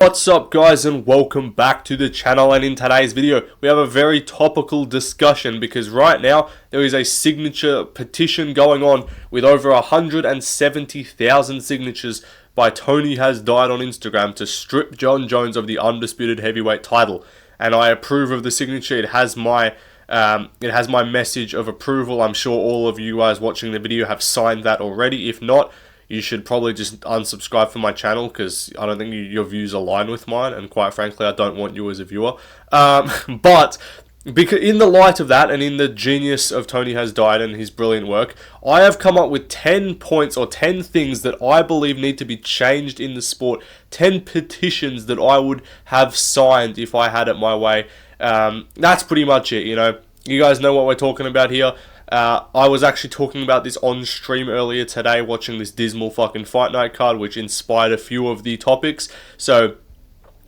What's up guys, and welcome back to the channel. And in today's video we have a very topical discussion because right now there is a signature petition going on with over 170,000 signatures by Tony Has Died on Instagram to strip Jon Jones of the undisputed heavyweight title. And I approve of the signature. It has my message of approval. I'm sure all of you guys watching the video have signed that already. If not, you should probably just unsubscribe from my channel because I don't think your views align with mine, and quite frankly, I don't want you as a viewer. But because in the light of that, and in the genius of Tony Has Died and his brilliant work, I have come up with 10 points or 10 things that I believe need to be changed in the sport. 10 petitions that I would have signed if I had it my way. That's pretty much it, you know. You guys know what we're talking about here. I was actually talking about this on stream earlier today, watching this dismal fucking fight night card, which inspired a few of the topics. So,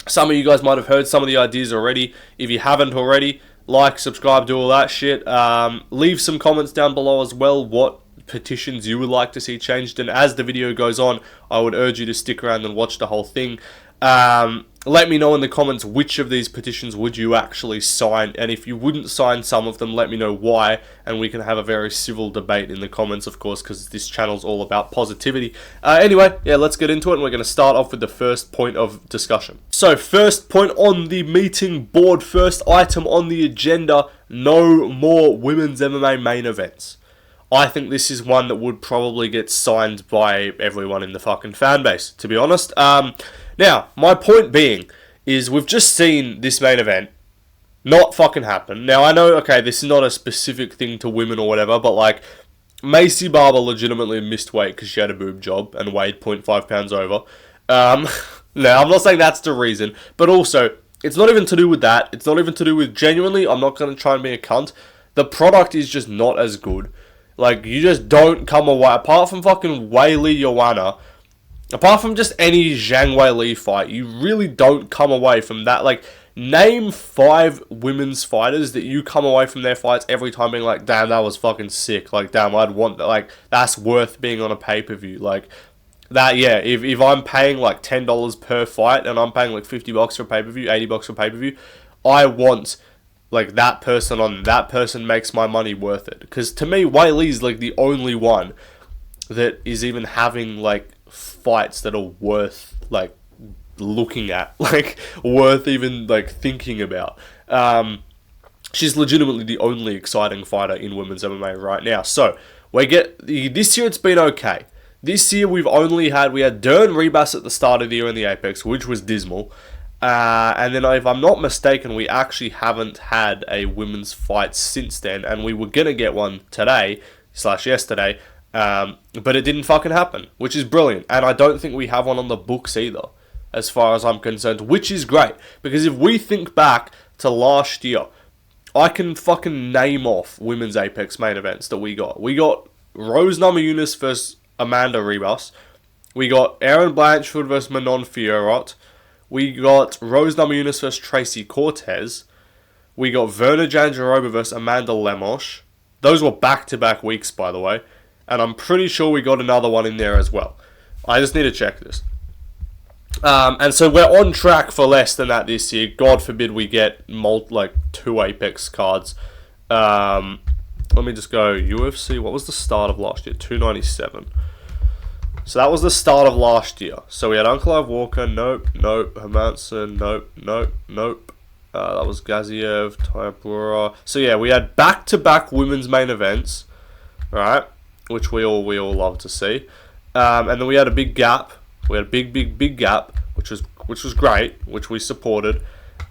some of you guys might have heard some of the ideas already. If you haven't already, like, subscribe, do all that shit. Leave some comments down below as well, what petitions you would like to see changed. And as the video goes on, I would urge you to stick around and watch the whole thing. Let me know in the comments which of these petitions would you actually sign, and if you wouldn't sign some of them, let me know why, and we can have a very civil debate in the comments, of course, because this channel's all about positivity. Anyway, yeah, let's get into it, and we're going to start off with the first point of discussion. So, first point on the meeting board, first item on the agenda, no more women's MMA main events. I think this is one that would probably get signed by everyone in the fucking fan base, to be honest. Now, my point being is we've just seen this main event not fucking happen. Now, I know, okay, this is not a specific thing to women or whatever, but like, Macy Barber legitimately missed weight because she had a boob job and weighed 0.5 pounds over. Now, I'm not saying that's the reason, but also, it's not even to do with that. It's not even to do with, genuinely, I'm not going to try and be a cunt. The product is just not as good. Like, you just don't come away, apart from fucking Weili Joanna, apart from just any Zhang Weili fight, you really don't come away from that. Like, name 5 women's fighters that you come away from their fights every time being like, damn, that was fucking sick. Like, damn, I'd want that. Like, that's worth being on a pay-per-view. Like, that, yeah, if I'm paying like $10 per fight and I'm paying like $50 for pay-per-view, $80 for pay-per-view, I want like that person on. That person makes my money worth it. Because to me, Weili's like the only one that is even having like fights that are worth like looking at, like worth even like thinking about. She's legitimately the only exciting fighter in women's MMA right now. So this year it's been okay. This year we had Dern Rebus at the start of the year in the Apex, which was dismal. And then if I'm not mistaken, we actually haven't had a women's fight since then, and we were gonna get one today/yesterday. But it didn't fucking happen, which is brilliant. And I don't think we have one on the books either, as far as I'm concerned, which is great. Because if we think back to last year, I can fucking name off women's Apex main events that we got. We got Rose Namajunas versus Amanda Ribas. We got Erin Blanchfield versus Manon Fiorot. We got Rose Namajunas versus Tracy Cortez. We got Verna Jandiroba versus Amanda Lemos. Those were back-to-back weeks, by the way. And I'm pretty sure we got another one in there as well. I just need to check this. And so we're on track for less than that this year. God forbid we get 2 Apex cards. Let me just go UFC. What was the start of last year? 297. So that was the start of last year. So we had Ankalaev Walker. Nope. Hermanson. Nope. That was Gaziev. Tybura. So yeah, we had back-to-back women's main events. Right? Which we all love to see, and then we had a big gap. We had a big gap, which was great, which we supported,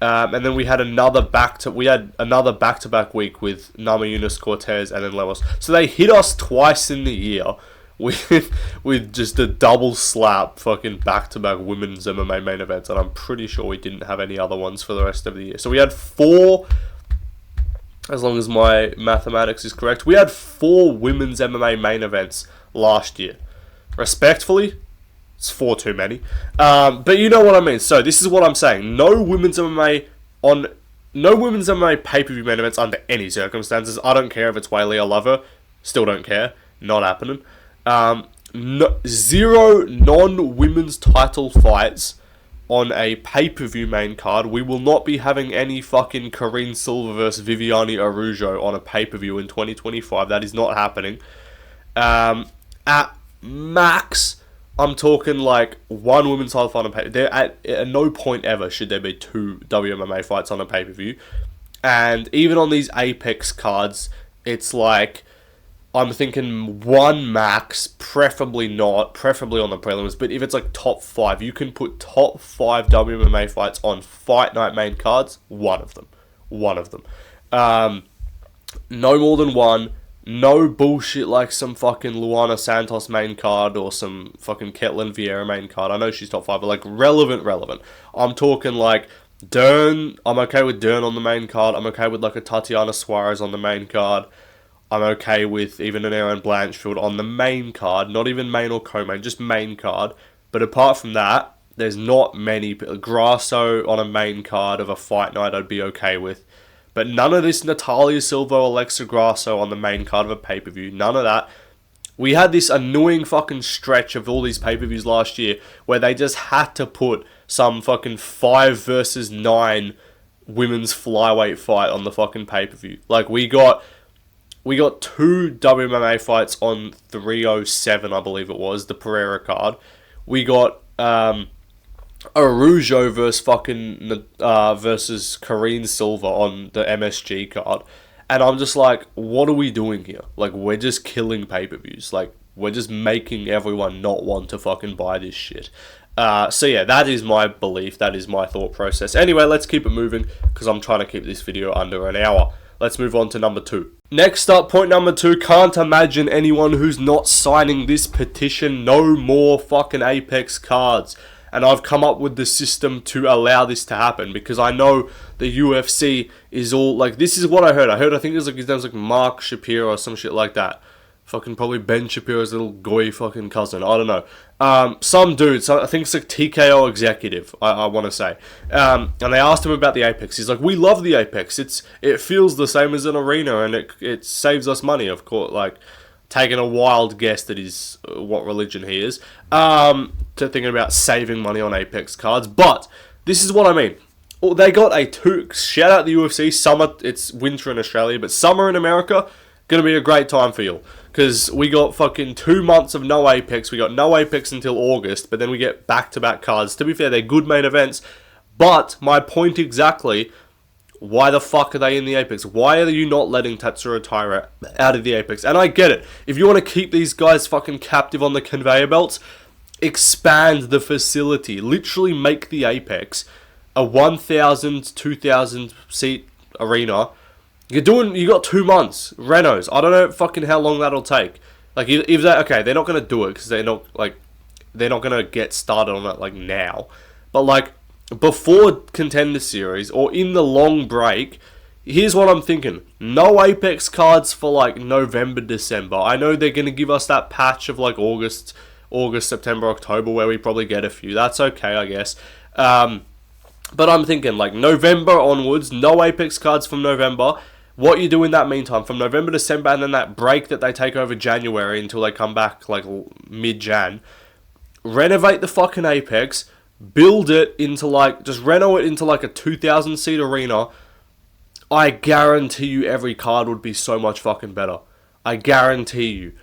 and then we had another back-to-back week with Namajunas, Cortez, and then Lemos. So they hit us twice in the year with just a double slap, fucking back-to-back women's MMA main events, and I'm pretty sure we didn't have any other ones for the rest of the year. So we had 4. As long as my mathematics is correct, we had 4 women's MMA main events last year. Respectfully, it's 4 too many. But you know what I mean. So this is what I'm saying. No women's MMA pay-per-view main events under any circumstances. I don't care if it's Weili, I love her. Still don't care. Not happening. 0 non-women's title fights on a pay-per-view main card. We will not be having any fucking Karine Silva versus Viviane Araújo on a pay-per-view in 2025. That is not happening. At max, I'm talking like one women's title fight on pay-per-view. At no point ever should there be 2 WMMA fights on a pay-per-view. And even on these Apex cards, it's like, I'm thinking 1 max, preferably not, preferably on the prelims, but if it's like top 5, you can put top 5 WMMA fights on Fight Night main cards, one of them. No more than 1, no bullshit like some fucking Luana Santos main card or some fucking Ketlin Vieira main card. I know she's top 5, but like relevant. I'm talking like Dern. I'm okay with Dern on the main card. I'm okay with like a Tatiana Suarez on the main card. I'm okay with even an Erin Blanchfield on the main card, not even main or co-main, just main card. But apart from that, there's not many. Grasso on a main card of a fight night I'd be okay with. But none of this Natalia Silva or Alexa Grasso on the main card of a pay-per-view. None of that. We had this annoying fucking stretch of all these pay-per-views last year where they just had to put some fucking 5 versus 9 women's flyweight fight on the fucking pay-per-view. Like, we got 2 WMMA fights on 307, I believe it was, the Pereira card. We got Araújo versus Karine Silva on the MSG card. And I'm just like, what are we doing here? Like, we're just killing pay-per-views. Like, we're just making everyone not want to fucking buy this shit. So yeah, that is my belief. That is my thought process. Anyway, let's keep it moving because I'm trying to keep this video under an hour. Let's move on to number 2. Next up, point number 2. Can't imagine anyone who's not signing this petition. No more fucking Apex cards. And I've come up with the system to allow this to happen because I know the UFC is all like, this is what I heard. I think it was like, his name's like Mark Shapiro or some shit like that. Fucking probably Ben Shapiro's little goy fucking cousin. I don't know. Some dude, I think it's like TKO executive, I want to say. And they asked him about the Apex. He's like, we love the Apex. It feels the same as an arena and it saves us money, of course. Like, taking a wild guess that is what religion he is. To thinking about saving money on Apex cards. But this is what I mean. They got shout out the UFC. Summer, it's winter in Australia, but summer in America, gonna be a great time for you. Because we got fucking 2 months of no Apex. We got no Apex until August, but then we get back-to-back cards. To be fair, they're good main events. But my point exactly, why the fuck are they in the Apex? Why are you not letting Tatsuro Taira out of the Apex? And I get it. If you want to keep these guys fucking captive on the conveyor belts, expand the facility. Literally make the Apex a 1,000, 2,000 seat arena. You got 2 months. Renos. I don't know fucking how long that'll take. Like, if they, okay, they're not going to do it because they're not going to get started on it, like, now. But, like, before Contender Series or in the long break, here's what I'm thinking. No Apex cards for, like, November, December. I know they're going to give us that patch of, like, August, September, October, where we probably get a few. That's okay, I guess. But I'm thinking, like, November onwards, no Apex cards from November. What you do in that meantime, from November, December, and then that break that they take over January until they come back, like, mid-Jan. Renovate the fucking Apex. Build it into, like, just reno it into, like, a 2,000 seat arena. I guarantee you every card would be so much fucking better. I guarantee you.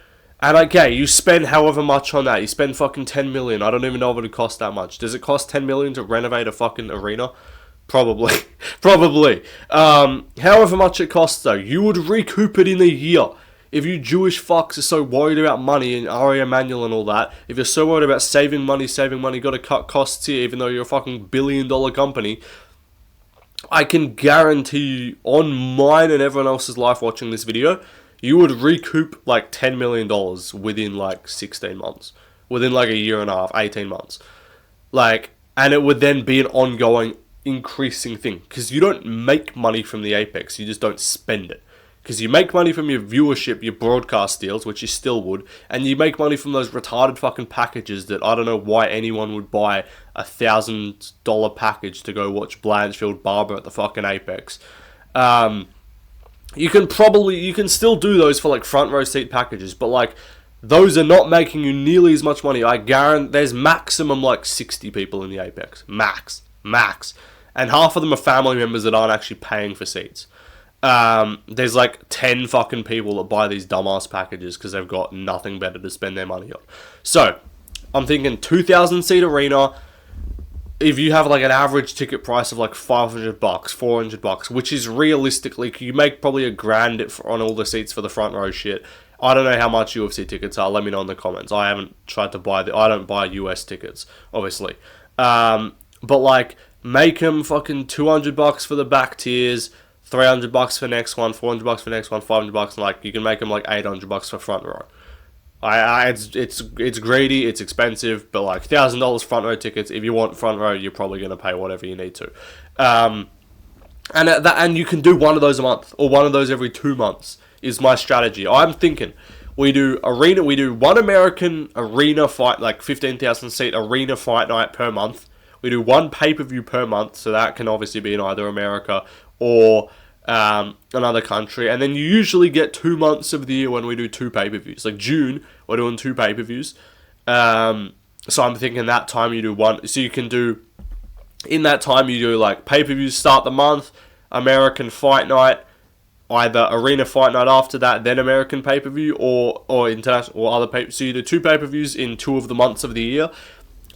And okay, you spend however much on that. You spend fucking 10 million. I don't even know if it would cost that much. Does it cost 10 million to renovate a fucking arena? Probably. Probably. However much it costs though, you would recoup it in a year. If you Jewish fucks are so worried about money and Ari Emanuel and all that, if you're so worried about saving money, gotta cut costs here even though you're a fucking billion-dollar company, I can guarantee you on mine and everyone else's life watching this video, you would recoup like $10 million within like 16 months. Within like a year and a half, 18 months. Like, and it would then be an ongoing increasing thing. Because you don't make money from the Apex, you just don't spend it. Because you make money from your viewership, your broadcast deals, which you still would, and you make money from those retarded fucking packages that I don't know why anyone would buy $1,000 package to go watch Blanchfield Barber at the fucking Apex. You can still do those for like front row seat packages, but like those are not making you nearly as much money. I guarantee there's maximum like 60 people in the Apex. Max. And half of them are family members that aren't actually paying for seats. There's like 10 fucking people that buy these dumbass packages because they've got nothing better to spend their money on. So, I'm thinking 2,000 seat arena. If you have like an average ticket price of like $500, $400, which is realistically, you make probably $1,000 on all the seats for the front row shit. I don't know how much UFC tickets are. Let me know in the comments. I haven't tried to buy I don't buy US tickets, obviously. But like, make them fucking $200 for the back tiers, $300 for next one, $400 for next one, $500, and like you can make them like $800 for front row. It's greedy, it's expensive, but like $1,000 front row tickets. If you want front row, you're probably gonna pay whatever you need to, and you can do one of those a month or one of those every 2 months. Is my strategy. I'm thinking we do one American arena fight, like 15,000 seat arena fight night per month. We do one pay-per-view per month, so that can obviously be in either America or another country. And then you usually get 2 months of the year when we do 2 pay-per-views. Like June, we're doing 2 pay-per-views. So I'm thinking that time you do one. So you can do, in that time you do like pay-per-views start the month, American fight night, either arena fight night after that, then American pay-per-view, or international, or other pay. So you do 2 pay-per-views in 2 of the months of the year.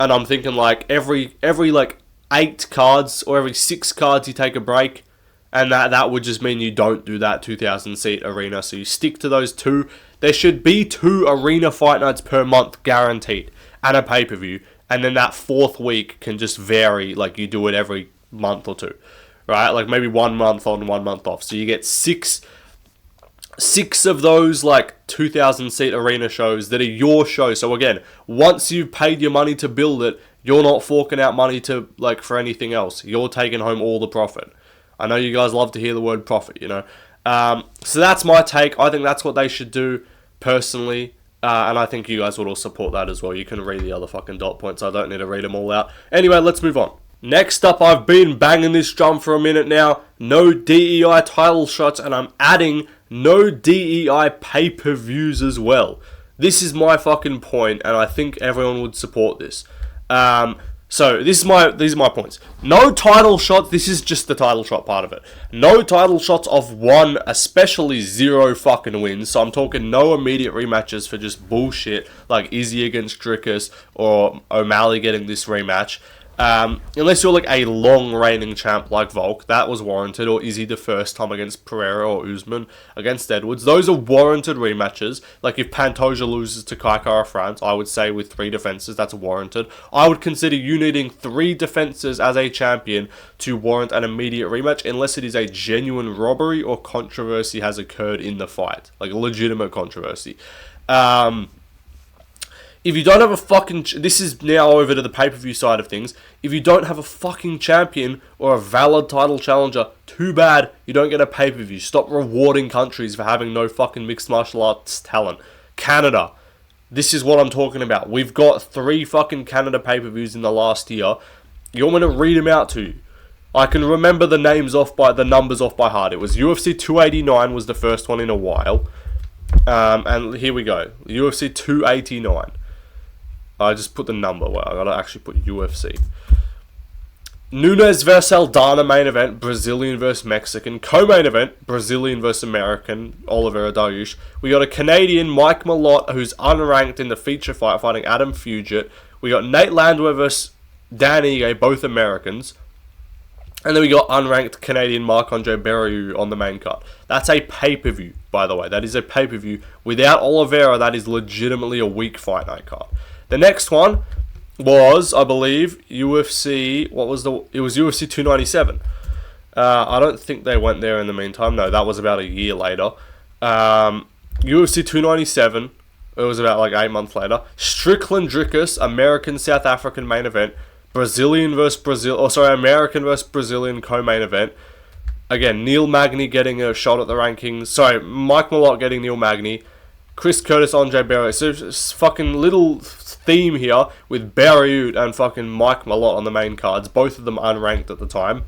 And I'm thinking like every like 8 cards or every 6 cards you take a break, and that would just mean you don't do that 2,000 seat arena. So you stick to those 2. There should be 2 arena fight nights per month guaranteed, and a pay-per-view. And then that 4th week can just vary, like you do it every month or 2, right? Like maybe 1 month on, 1 month off. So you get 6 of those like 2,000 seat arena shows that are your show. So again, once you've paid your money to build it, you're not forking out money to like for anything else. You're taking home all the profit. I know you guys love to hear the word profit, you know. So that's my take. I think that's what they should do personally. And I think you guys would all support that as well. You can read the other fucking dot points. I don't need to read them all out. Anyway, let's move on. Next up, I've been banging this drum for a minute now. No DEI title shots, and I'm adding no DEI pay-per-views as well. This is my fucking point, and I think everyone would support this. So these are my points. No title shots. This is just the title shot part of it. No title shots of 1, especially 0 fucking wins. So I'm talking no immediate rematches for just bullshit like Izzy against Dricus or O'Malley getting this rematch. Unless you're like a long reigning champ like Volk, that was warranted, or Izzy the first time against Pereira or Usman against Edwards. Those are warranted rematches. Like if Pantoja loses to Kai Kara France, I would say with 3 defenses, that's warranted. I would consider you needing 3 defenses as a champion to warrant an immediate rematch, unless it is a genuine robbery or controversy has occurred in the fight, like a legitimate controversy. If you don't have a fucking... This is now over to the pay-per-view side of things. If you don't have a fucking champion or a valid title challenger, too bad you don't get a pay-per-view. Stop rewarding countries for having no fucking mixed martial arts talent. Canada. This is what I'm talking about. We've got 3 fucking Canada pay-per-views in the last year. You want me to read them out to you? I can remember the numbers off by heart. It was UFC 289 was the first one in a while. And here we go. UFC 289. I just put the number. Well, I gotta actually put UFC. Nunes vs Aldana main event, Brazilian vs Mexican. Co-main event, Brazilian vs American, Oliveira Dariush. We got a Canadian, Mike Malott, who's unranked in the feature fight, fighting Adam Fugit. We got Nate Landwehr vs Dan Ige, both Americans. And then we got unranked Canadian Marc-Andre Barriou on the main card. That's a pay-per-view, by the way. That is a pay-per-view. Without Oliveira, that is legitimately a weak fight night card. The next one was, I believe, UFC... It was UFC 297. I don't think they went there in the meantime. No, that was about a year later. UFC 297. It was about like 8 months later. Strickland Dricus, American-South African main event. American versus Brazilian co-main event. Again, Neil Magny getting a shot at the rankings. Sorry, Mike Malott getting Neil Magny. Chris Curtis, Andre Barriou. So it's fucking little theme here with Barriou and fucking Mike Malott on the main cards. Both of them unranked at the time.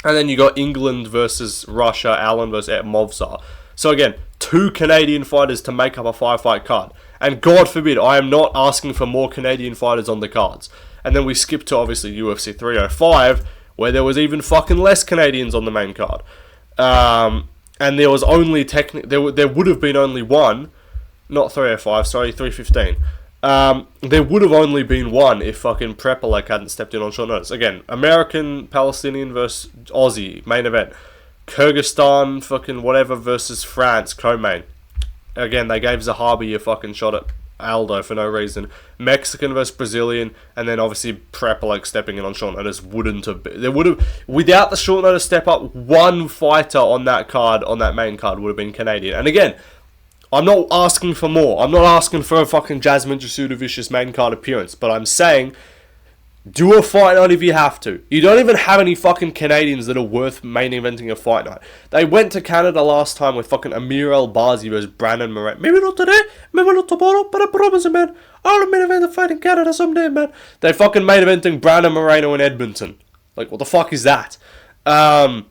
And then you got England versus Russia, Allen versus Movsar. So again, 2 Canadian fighters to make up a 5-fight card. And God forbid, I am not asking for more Canadian fighters on the cards. And then we skip to, obviously, UFC 305, where there was even fucking less Canadians on the main card. And there was only there would have been only one, not 305, sorry, 315. There would have only been one if fucking Prepolek hadn't stepped in on short notice. Again, American, Palestinian versus Aussie, main event. Kyrgyzstan, fucking whatever, versus France, co-main. Again, they gave Zahabi a fucking shot at Aldo for no reason. Mexican versus Brazilian, and then obviously Prepolek stepping in on short notice wouldn't have been. There would have, without the short notice step up, one fighter on that card, on that main card, would have been Canadian. And again, I'm not asking for more. I'm not asking for a fucking Jasmine Jasudavicius main card appearance, but I'm saying, do a fight night if you have to. You don't even have any fucking Canadians that are worth main eventing a fight night. They went to Canada last time with fucking Amir El-Bazi versus Brandon Moreno. Maybe not today, maybe not tomorrow, but I promise you, man, I'll main event a fight in Canada someday, man. They fucking main eventing Brandon Moreno in Edmonton. Like, what the fuck is that? So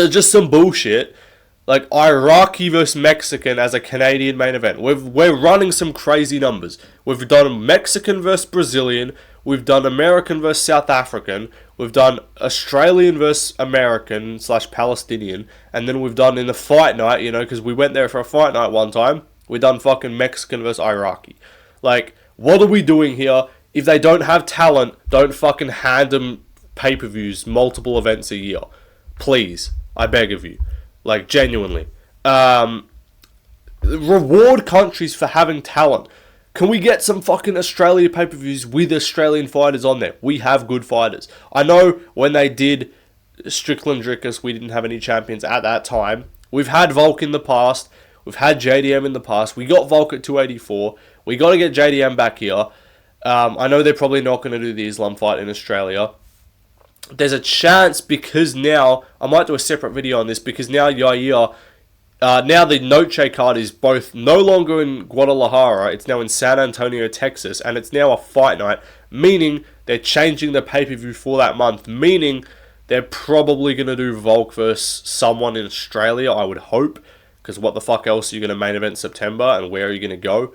just some bullshit. Like, Iraqi versus Mexican as a Canadian main event. We're running some crazy numbers. We've done Mexican versus Brazilian. We've done American versus South African. We've done Australian versus American / Palestinian. And then we've done in the fight night, you know, because we went there for a fight night one time. We done fucking Mexican versus Iraqi. Like, what are we doing here? If they don't have talent, don't fucking hand them pay-per-views, multiple events a year. Please. I beg of you. Like, genuinely. Reward countries for having talent. Can we get some fucking Australia pay-per-views with Australian fighters on there? We have good fighters. I know when they did Strickland Drickus, we didn't have any champions at that time. We've had Volk in the past. We've had JDM in the past. We got Volk at 284. We got to get JDM back here. I know they're probably not going to do the Islam fight in Australia. There's a chance because now, I might do a separate video on this, because now Yair, now the Noche card is both no longer in Guadalajara, it's now in San Antonio, Texas, and it's now a fight night, meaning they're changing the pay-per-view for that month, meaning they're probably going to do Volk versus someone in Australia, I would hope, because what the fuck else are you going to main event in September, and where are you going to go?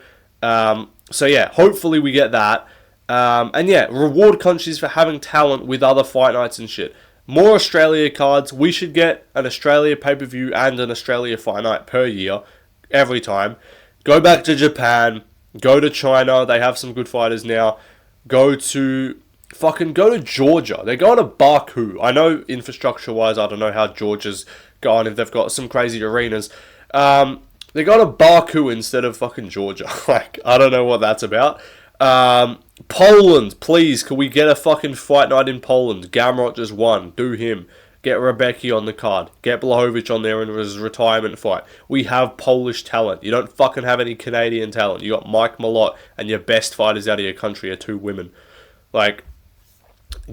So yeah, hopefully we get that. And yeah, reward countries for having talent with other fight nights and shit. More Australia cards. We should get an Australia pay-per-view and an Australia fight night per year, every time. Go back to Japan. Go to China. They have some good fighters now. Go to Georgia. They're going to Baku. I know infrastructure-wise, I don't know how Georgia's going, if they've got some crazy arenas. They go to Baku instead of fucking Georgia. Like, I don't know what that's about. Poland, please, can we get a fucking fight night in Poland? Gamrot just won. Do him. Get Rebecki on the card. Get Blachowicz on there in his retirement fight. We have Polish talent. You don't fucking have any Canadian talent. You got Mike Malott, and your best fighters out of your country are 2 women. Like,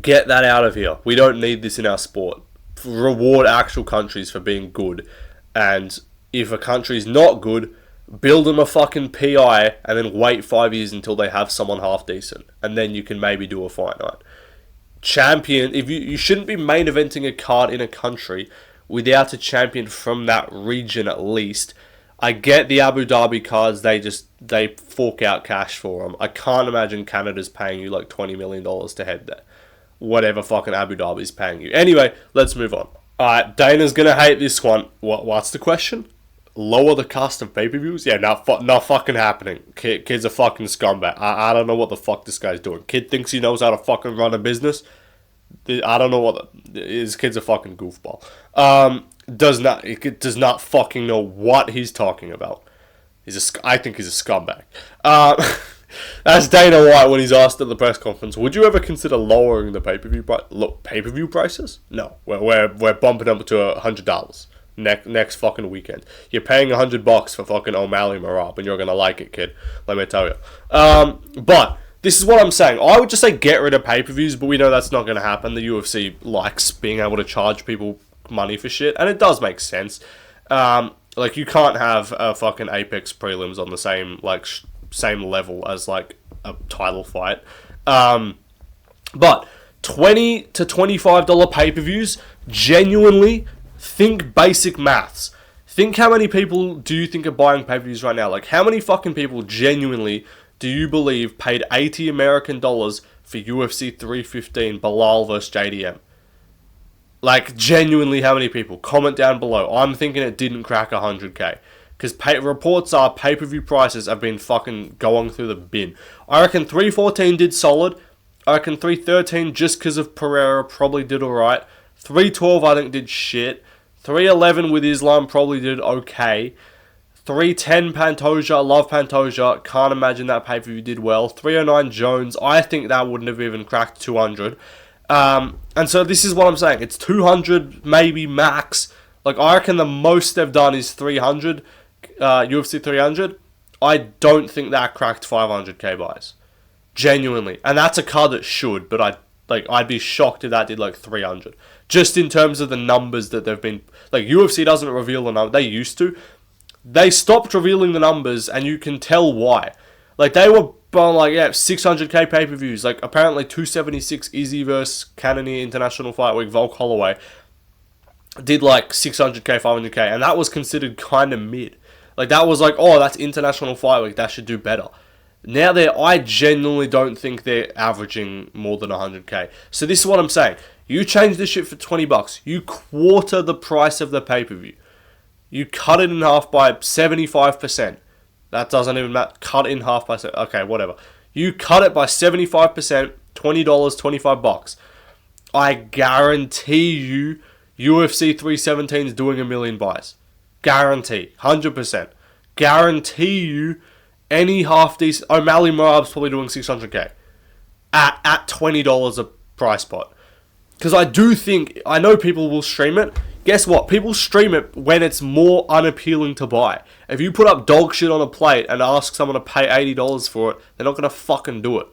get that out of here. We don't need this in our sport. Reward actual countries for being good. And if a country's not good, build them a fucking PI and then wait 5 years until they have someone half decent. And then you can maybe do a fight night. Champion, if you shouldn't be main eventing a card in a country without a champion from that region at least. I get the Abu Dhabi cards, they fork out cash for them. I can't imagine Canada's paying you like $20 million to head there. Whatever fucking Abu Dhabi's paying you. Anyway, let's move on. Alright, Dana's gonna hate this one. What's the question? Lower the cost of pay-per-views? Yeah, not fucking happening. Kid's a fucking scumbag. I don't know what the fuck this guy's doing. Kid thinks he knows how to fucking run a business. I don't know what... His kid's a fucking goofball. Does not fucking know what he's talking about. I think he's a scumbag. That's Dana White when he's asked at the press conference, would you ever consider lowering the pay-per-view prices? No. We're bumping up to $100. Next fucking weekend. You're paying $100 for fucking O'Malley Marab, and you're gonna like it, kid. Let me tell you. But this is what I'm saying. I would just say get rid of pay-per-views, but we know that's not gonna happen. The UFC likes being able to charge people money for shit, and it does make sense. Like, you can't have a fucking Apex prelims on the same same level as like a title fight. But $20 to $25 pay-per-views, genuinely. Think basic maths. Think how many people do you think are buying pay-per-views right now? Like, how many fucking people genuinely do you believe paid 80 American dollars for UFC 315 Bilal versus JDM? Like, genuinely, how many people? Comment down below. I'm thinking it didn't crack 100k. Because reports are pay-per-view prices have been fucking going through the bin. I reckon 314 did solid. I reckon 313, just because of Pereira, probably did alright. 312, I think, did shit. 311 with Islam probably did okay. 310 Pantoja, I love Pantoja. Can't imagine that pay-per-view did well. 309 Jones, I think that wouldn't have even cracked 200. And so this is what I'm saying. It's 200 maybe max. Like, I reckon the most they've done is 300, UFC 300. I don't think that cracked 500k buys. Genuinely. And that's a card that should, but I'd be shocked if that did like 300. Just in terms of the numbers that they've been... Like, UFC doesn't reveal the number. They used to. They stopped revealing the numbers, and you can tell why. Like, they were like, yeah, 600k pay-per-views. Like, apparently 276 Izzy versus Cannonier International Fight Week, Volk Holloway, did like 600k, 500k, and that was considered kind of mid. Like, that was like, oh, that's International Fight Week, that should do better. Now, I genuinely don't think they're averaging more than 100k. So this is what I'm saying. You change this shit for $20. You quarter the price of the pay-per-view. You cut it in half by 75%. That doesn't even matter. Cut it in half by... Okay, whatever. You cut it by 75%, $20, $25. I guarantee you UFC 317 is doing 1 million buys. Guarantee. 100%. Guarantee you any half decent... O'Malley Moab's probably doing 600k. At $20 a price pot. Because I do think... I know people will stream it. Guess what? People stream it when it's more unappealing to buy. If you put up dog shit on a plate and ask someone to pay $80 for it, they're not going to fucking do it.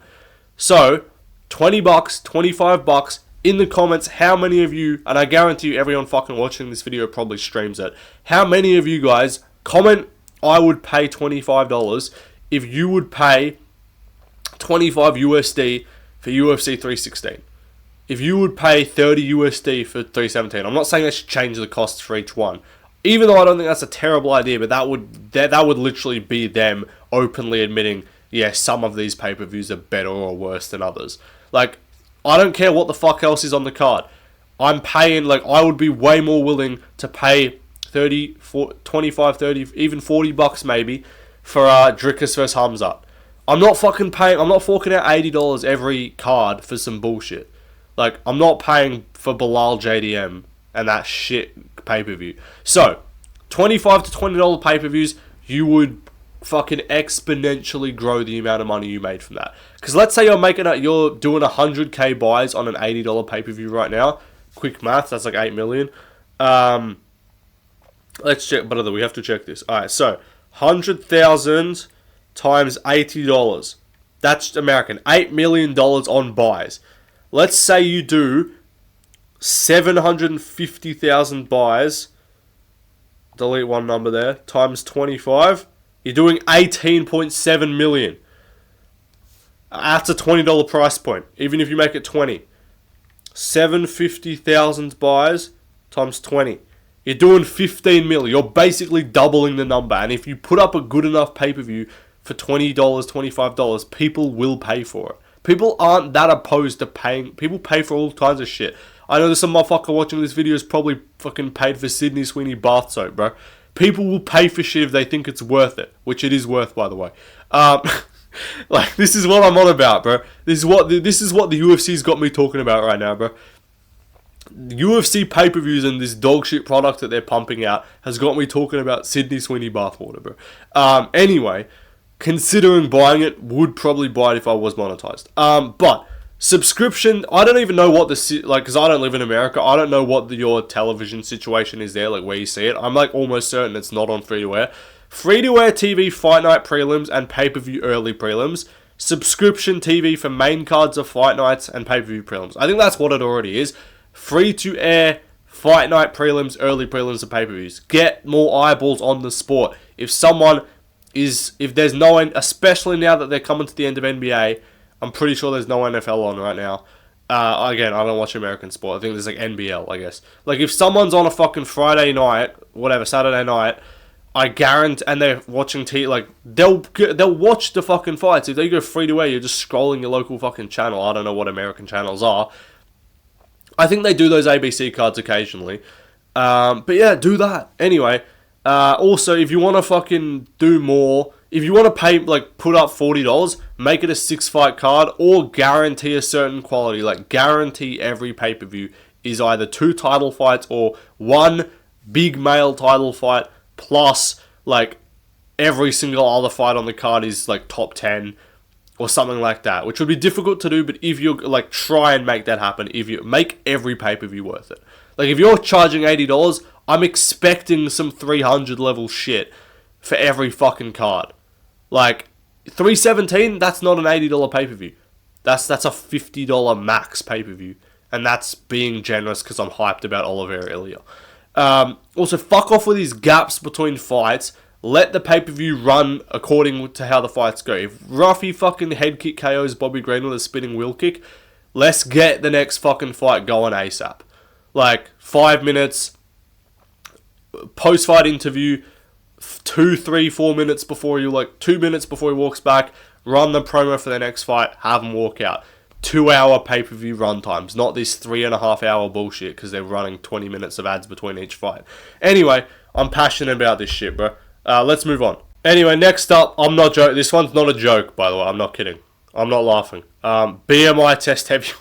So, $20, $25, in the comments, how many of you, and I guarantee you everyone fucking watching this video probably streams it, how many of you guys comment, I would pay $25 if you would pay 25 USD for UFC 316. If you would pay 30 USD for 317, I'm not saying they should change the costs for each one. Even though I don't think that's a terrible idea, but that would literally be them openly admitting, yeah, some of these pay-per-views are better or worse than others. Like, I don't care what the fuck else is on the card. I'm paying, like, I would be way more willing to pay 30, 40, 25, 30, even $40 maybe for Drickus vs. Hamzat. I'm not forking out $80 every card for some bullshit. Like, I'm not paying for Bilal JDM and that shit pay-per-view. So, $25 to $20 pay-per-views, you would fucking exponentially grow the amount of money you made from that. Because let's say you're doing 100k buys on an $80 pay-per-view right now. Quick math, that's like 8 million. Let's check, but we have to check this. Alright, so 100,000 times $80. That's American. $8 million on buys. Let's say you do 750,000 buys, delete one number there, times 25, you're doing 18.7 million. That's a $20 price point, even if you make it 20. 750,000 buys times 20. You're doing 15 million. You're basically doubling the number. And if you put up a good enough pay-per-view for $20, $25, people will pay for it. People aren't that opposed to paying. People pay for all kinds of shit. I know there's some motherfucker watching this video is probably fucking paid for Sydney Sweeney bath soap, bro. People will pay for shit if they think it's worth it, which it is worth, by the way. Like, this is what I'm on about, bro. This is what the UFC's got me talking about right now, bro. UFC pay-per-views and this dog shit product that they're pumping out has got me talking about Sydney Sweeney bathwater, bro. Anyway, considering buying it, would probably buy it if I was monetized. But subscription, I don't even know what because I don't live in America. I don't know what your television situation is there, like where you see it. I'm like almost certain it's not on free-to-air. Free-to-air TV fight night prelims and pay-per-view early prelims. Subscription TV for main cards of fight nights and pay-per-view prelims. I think that's what it already is. Free-to-air fight night prelims, early prelims and pay-per-views. Get more eyeballs on the sport. If there's no one, especially now that they're coming to the end of NBA, I'm pretty sure there's no NFL on right now. Again, I don't watch American sport. I think there's like NBL, I guess. Like, if someone's on a fucking Friday night, whatever, Saturday night, I guarantee, and they're watching like, they'll watch the fucking fights. If they go free to air, you're just scrolling your local fucking channel. I don't know what American channels are. I think they do those ABC cards occasionally. But yeah, do that. Anyway, also, if you want to fucking do more, if you want to pay, like, put up $40, make it a 6-fight card, or guarantee a certain quality. Like, guarantee every pay-per-view is either 2 title fights or 1 big male title fight, plus, like, every single other fight on the card is, like, top 10 or something like that, which would be difficult to do, but if you, like, try and make that happen, if you make every pay-per-view worth it. Like, if you're charging $80, I'm expecting some 300 level shit for every fucking card. Like, $317, that's not an $80 pay-per-view. That's a $50 max pay-per-view. And that's being generous because I'm hyped about Oliveira Ilya. Also, fuck off with these gaps between fights. Let the pay-per-view run according to how the fights go. If Ruffy fucking head kick KOs Bobby Green with a spinning wheel kick, let's get the next fucking fight going ASAP. Like, 5 minutes, post-fight interview, 2, 3, 4 minutes before you, like, 2 minutes before he walks back, run the promo for the next fight, have him walk out. 2-hour pay-per-view run times, not this 3.5-hour bullshit, because they're running 20 minutes of ads between each fight. Anyway, I'm passionate about this shit, bro. Let's move on. Anyway, next up, I'm not joking. This one's not a joke, by the way. I'm not kidding. I'm not laughing. BMI test heavyweights.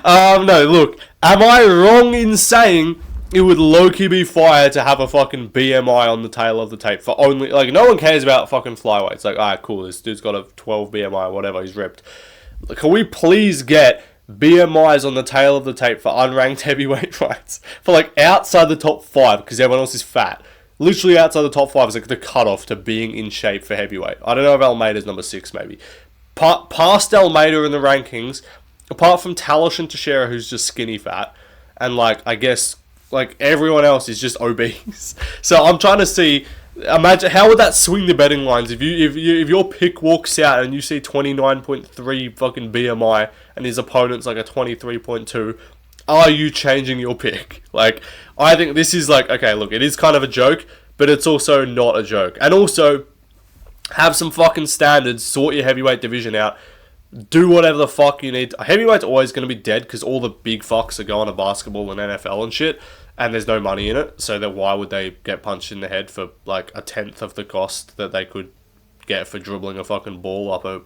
No, look, am I wrong in saying it would low-key be fire to have a fucking BMI on the tail of the tape for only, like, no one cares about fucking flyweights. Like, alright, cool, this dude's got a 12 BMI, whatever, he's ripped. Can we please get BMIs on the tail of the tape for unranked heavyweight fights? For, like, outside the top 5, because everyone else is fat. Literally outside the top 5 is, like, the cutoff to being in shape for heavyweight. I don't know if Almeida's number 6, maybe. Past Almeida in the rankings, apart from Talosh and Teixeira, who's just skinny fat, and, like, I guess, like, everyone else is just obese. So I'm trying to see, imagine, how would that swing the betting lines? If your pick walks out and you see 29.3 fucking BMI and his opponent's like a 23.2, are you changing your pick? Like, I think this is like, okay, look, it is kind of a joke, but it's also not a joke. And also, have some fucking standards, sort your heavyweight division out, do whatever the fuck you need. Heavyweight's always going to be dead because all the big fucks are going to basketball and NFL and shit, and there's no money in it, so that why would they get punched in the head for like 1/10 of the cost that they could get for dribbling a fucking ball up a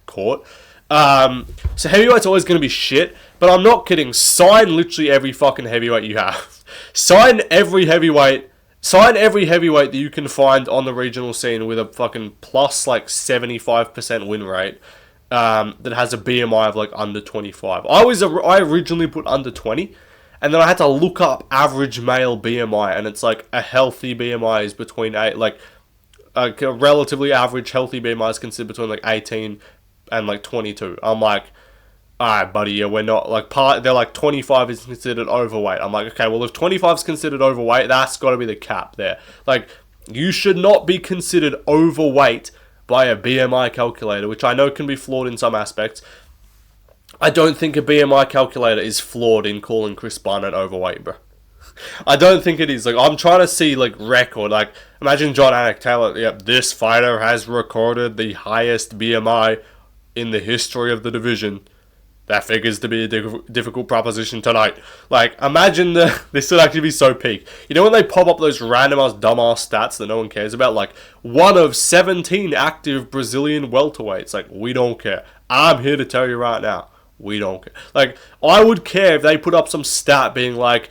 court? So heavyweight's always going to be shit, but I'm not kidding. Sign literally every fucking heavyweight you have. Sign every heavyweight that you can find on the regional scene with a fucking plus like 75% win rate. That has a BMI of like under 25. I originally put under 20, and then I had to look up average male BMI, and it's like a healthy BMI is between a relatively average healthy BMI is considered between like 18 and like 22. I'm like, alright, buddy, yeah, we're not like they're like 25 is considered overweight. I'm like, okay, well, if 25 is considered overweight, that's got to be the cap there. Like, you should not be considered overweight by a BMI calculator, which I know can be flawed in some aspects. I don't think a BMI calculator is flawed in calling Chris Barnett overweight, bro. I don't think it is. Like, I'm trying to see, like, record. Like, imagine John Anik Taylor, yep, this fighter has recorded the highest BMI in the history of the division. That figures to be a difficult proposition tonight. Like, imagine this would actually be so peak. You know when they pop up those random-ass, dumb-ass stats that no one cares about? Like, 1 of 17 active Brazilian welterweights. Like, we don't care. I'm here to tell you right now, we don't care. Like, I would care if they put up some stat being like,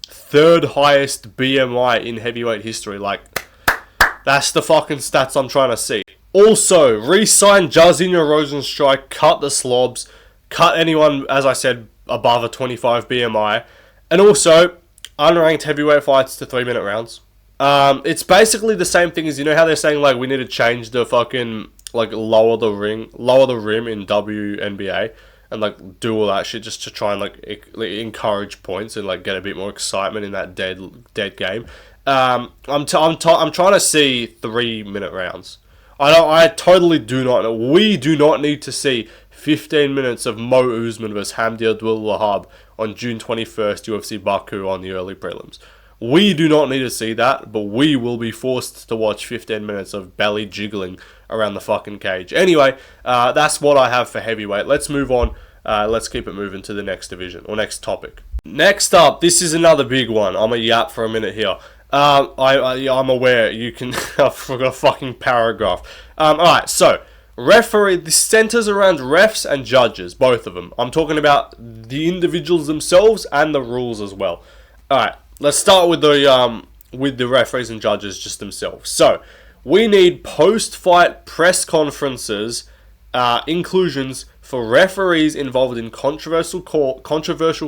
3rd highest BMI in heavyweight history. Like, that's the fucking stats I'm trying to see. Also, re-sign Jairzinho Rosenstrike, cut the slobs, cut anyone, as I said, above a 25 BMI. And also, unranked heavyweight fights to 3-minute rounds. It's basically the same thing as, you know how they're saying, like, we need to change the fucking, like, lower the rim in WNBA. And, like, do all that shit just to try and, like, encourage points and, like, get a bit more excitement in that dead game. I'm trying to see 3-minute rounds. I totally do not know. We do not need to see 15 minutes of Mo Usman versus Hamdi Abdul-Wahab on June 21st, UFC Baku on the early prelims. We do not need to see that, but we will be forced to watch 15 minutes of belly jiggling around the fucking cage. Anyway, that's what I have for heavyweight. Let's move on. Let's keep it moving to the next division, or next topic. Next up, this is another big one. I'm a yap for a minute here. I'm aware you can... I forgot a fucking paragraph. Alright, so... referee, this centers around refs and judges, both of them. I'm talking about the individuals themselves and the rules as well. Alright, let's start with the referees and judges just themselves. So, we need post-fight press conferences, inclusions for referees involved in controversial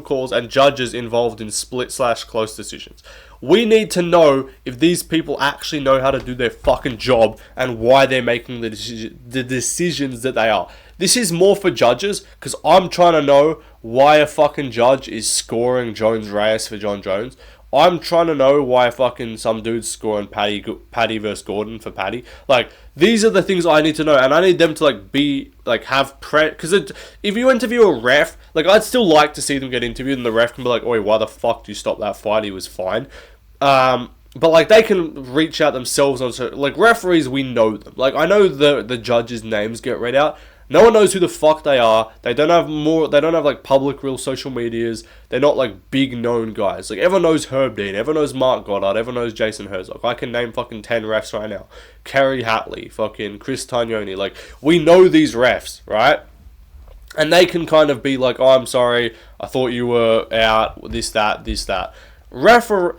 calls and judges involved in split/close decisions. We need to know if these people actually know how to do their fucking job and why they're making the decisions that they are. This is more for judges, because I'm trying to know why a fucking judge is scoring Jones Reyes for John Jones. I'm trying to know why fucking some dude's scoring Paddy versus Gordon for Paddy. Like, these are the things I need to know, and I need them to, like, be, like, have because if you interview a ref, like, I'd still like to see them get interviewed, and the ref can be like, oi, why the fuck do you stop that fight? He was fine. But, like, they can reach out themselves on, like, referees, we know them. Like, I know the judges' names get read out. No one knows who the fuck they are. They don't have like public real social medias. They're not like big known guys. Like, everyone knows Herb Dean, everyone knows Mark Goddard, everyone knows Jason Herzog. I can name fucking 10 refs right now. Kerry Hatley, fucking Chris Taglioni. Like, we know these refs, right? And they can kind of be like, oh, I'm sorry, I thought you were out, this, that.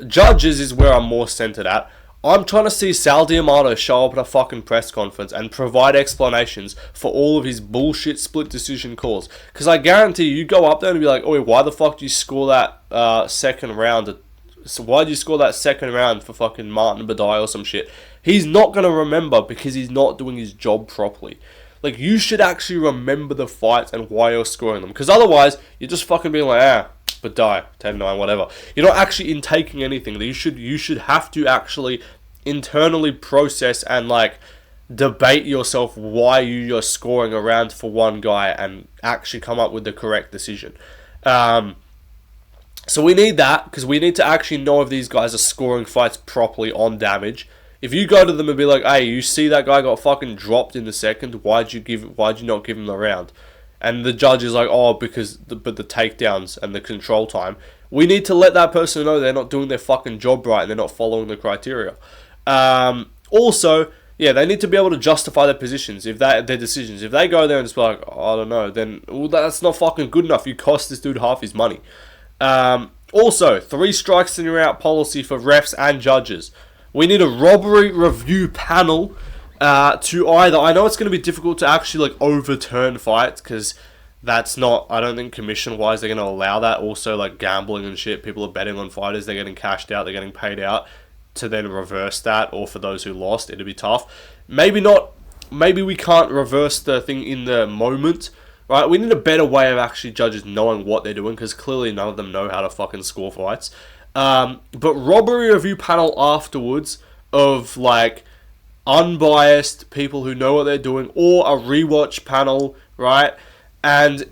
Judges is where I'm more centered at. I'm trying to see Sal D'Amato show up at a fucking press conference and provide explanations for all of his bullshit split decision calls. Because I guarantee you go up there and be like, oh, why the fuck do you score that second round? So why did you score that second round for fucking Martin Badai or some shit? He's not going to remember because he's not doing his job properly. Like, you should actually remember the fights and why you're scoring them. Because otherwise, you're just fucking being like, but die 10-9, whatever. You're not actually intaking anything. You should have to actually internally process and like debate yourself why you're scoring a round for one guy and actually come up with the correct decision. So we need that, because we need to actually know if these guys are scoring fights properly on damage. If you go to them and be like, hey, you see that guy got fucking dropped in the second, why'd you not give him the round? And the judge is like, oh, because the takedowns and the control time. We need to let that person know they're not doing their fucking job right and they're not following the criteria. Also, yeah, they need to be able to justify their positions, their decisions. If they go there and just be like, oh, I don't know, then that's not fucking good enough. You cost this dude half his money. Also, 3 strikes and you're out policy for refs and judges. We need a robbery review panel to either... I know it's going to be difficult to actually like overturn fights, because that's not... I don't think commission-wise they're going to allow that. Also, like gambling and shit, people are betting on fighters, they're getting cashed out, they're getting paid out. To then reverse that, or for those who lost, it'd be tough. Maybe not. Maybe we can't reverse the thing in the moment, right? We need a better way of actually judges knowing what they're doing, because clearly none of them know how to fucking score fights. But robbery review panel afterwards of like unbiased people who know what they're doing, or a rewatch panel, right? And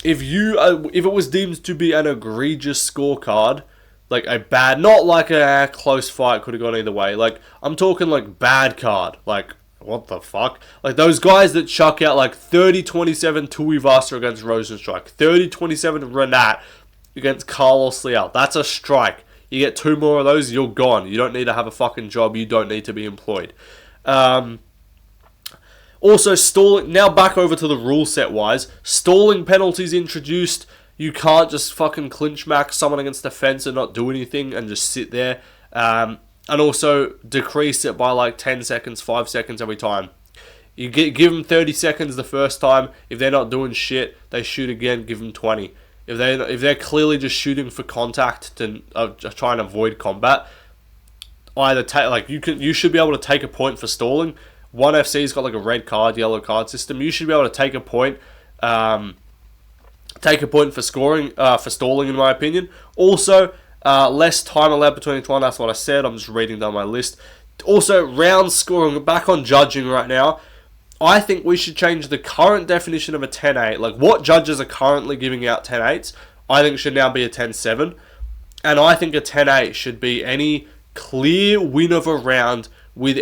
if it was deemed to be an egregious scorecard, like a bad, not like a close fight could have gone either way. Like, I'm talking like bad card. Like, what the fuck? Like those guys that chuck out like 30-27 Tuivasa against Rosenstrike, 30-27 Renat against Carlos Leal. That's a strike. You get 2 more of those, you're gone. You don't need to have a fucking job. You don't need to be employed. Also, stalling. Now back over to the rule set wise. Stalling penalties introduced. You can't just fucking clinch max someone against the fence and not do anything and just sit there. And also decrease it by like 10 seconds, 5 seconds every time. You give them 30 seconds the first time. If they're not doing shit, they shoot again, give them 20. If they're clearly just shooting for contact to try and avoid combat, either you should be able to take a point for stalling. One FC's got like a red card, yellow card system. You should be able to take a point. Take a point for scoring, for stalling, in my opinion. Also, less time allowed between each one. That's what I said. I'm just reading down my list. Also, round scoring. Back on judging right now. I think we should change the current definition of a 10-8. Like, what judges are currently giving out 10-8s, I think should now be a 10-7. And I think a 10-8 should be any clear win of a round with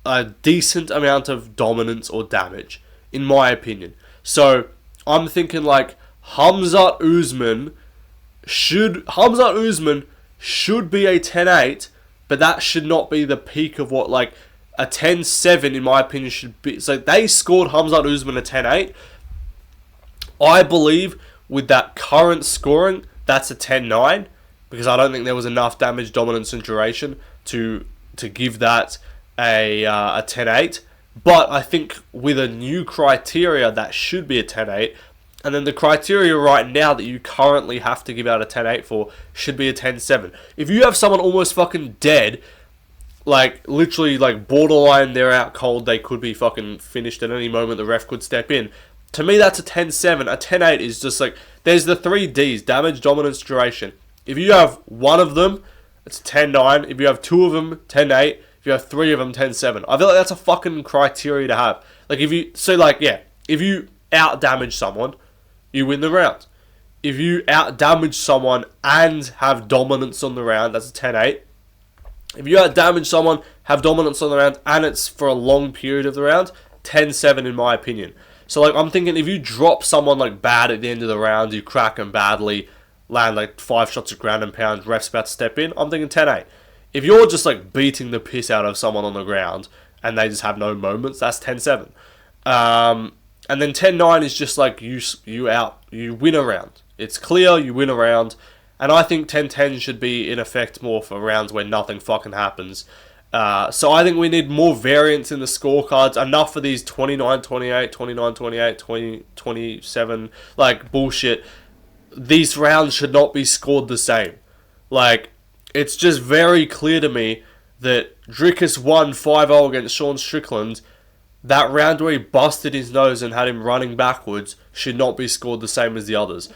a decent amount of dominance or damage, in my opinion. So, I'm thinking like Khamzat Usman should be a 10-8, but that should not be the peak of what, like, a 10-7, in my opinion, should be. So they scored Khamzat Usman a 10-8. I believe with that current scoring, that's a 10-9, because I don't think there was enough damage, dominance, and duration to give that a 10-8. But I think with a new criteria, that should be a 10-8. And then the criteria right now that you currently have to give out a 10-8 for should be a 10-7. If you have someone almost fucking dead, like, literally, like, borderline, they're out cold, they could be fucking finished at any moment, the ref could step in. To me, that's a 10-7. A 10-8 is just like, there's the 3 Ds, damage, dominance, duration. If you have one of them, it's 10-9. If you have 2 of them, 10-8. If you have 3 of them, 10-7. I feel like that's a fucking criteria to have. Like, if you out-damage someone, you win the round. If you out-damage someone and have dominance on the round, that's a 10-8. If you out-damage someone, have dominance on the round, and it's for a long period of the round, 10-7 in my opinion. So, like, I'm thinking if you drop someone, like, bad at the end of the round, you crack them badly, land, like, 5 shots of ground and pound, ref's about to step in, I'm thinking 10-8. If you're just, like, beating the piss out of someone on the ground, and they just have no moments, that's 10-7. And then 10-9 is just, like, you win a round. It's clear, you win a round. And I think 10-10 should be in effect more for rounds where nothing fucking happens. So I think we need more variance in the scorecards. Enough for these 29-28, 29-28, 20-27, like, bullshit. These rounds should not be scored the same. Like, it's just very clear to me that Dricus won 5-0 against Sean Strickland. That round where he busted his nose and had him running backwards should not be scored the same as the others.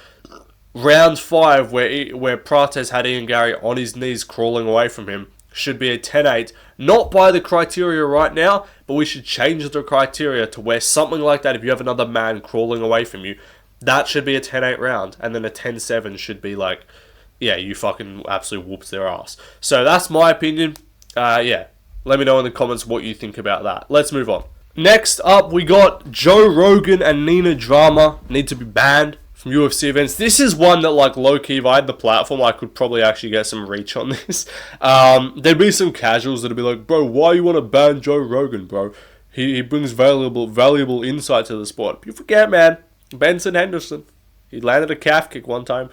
Round 5, where Prates had Ian Gary on his knees crawling away from him, should be a 10-8. Not by the criteria right now, but we should change the criteria to where something like that, if you have another man crawling away from you, that should be a 10-8 round. And then a 10-7 should be like, yeah, you fucking absolutely whoops their ass. So that's my opinion. Yeah, let me know in the comments what you think about that. Let's move on. Next up, we got Joe Rogan and Nina Drama need to be banned from UFC events. This is one that, like, low-key, if I had the platform, I could probably actually get some reach on this. There'd be some casuals that'd be like, bro, why you want to ban Joe Rogan, bro? He brings valuable insight to the sport. You forget, man, Benson Henderson. He landed a calf kick one time.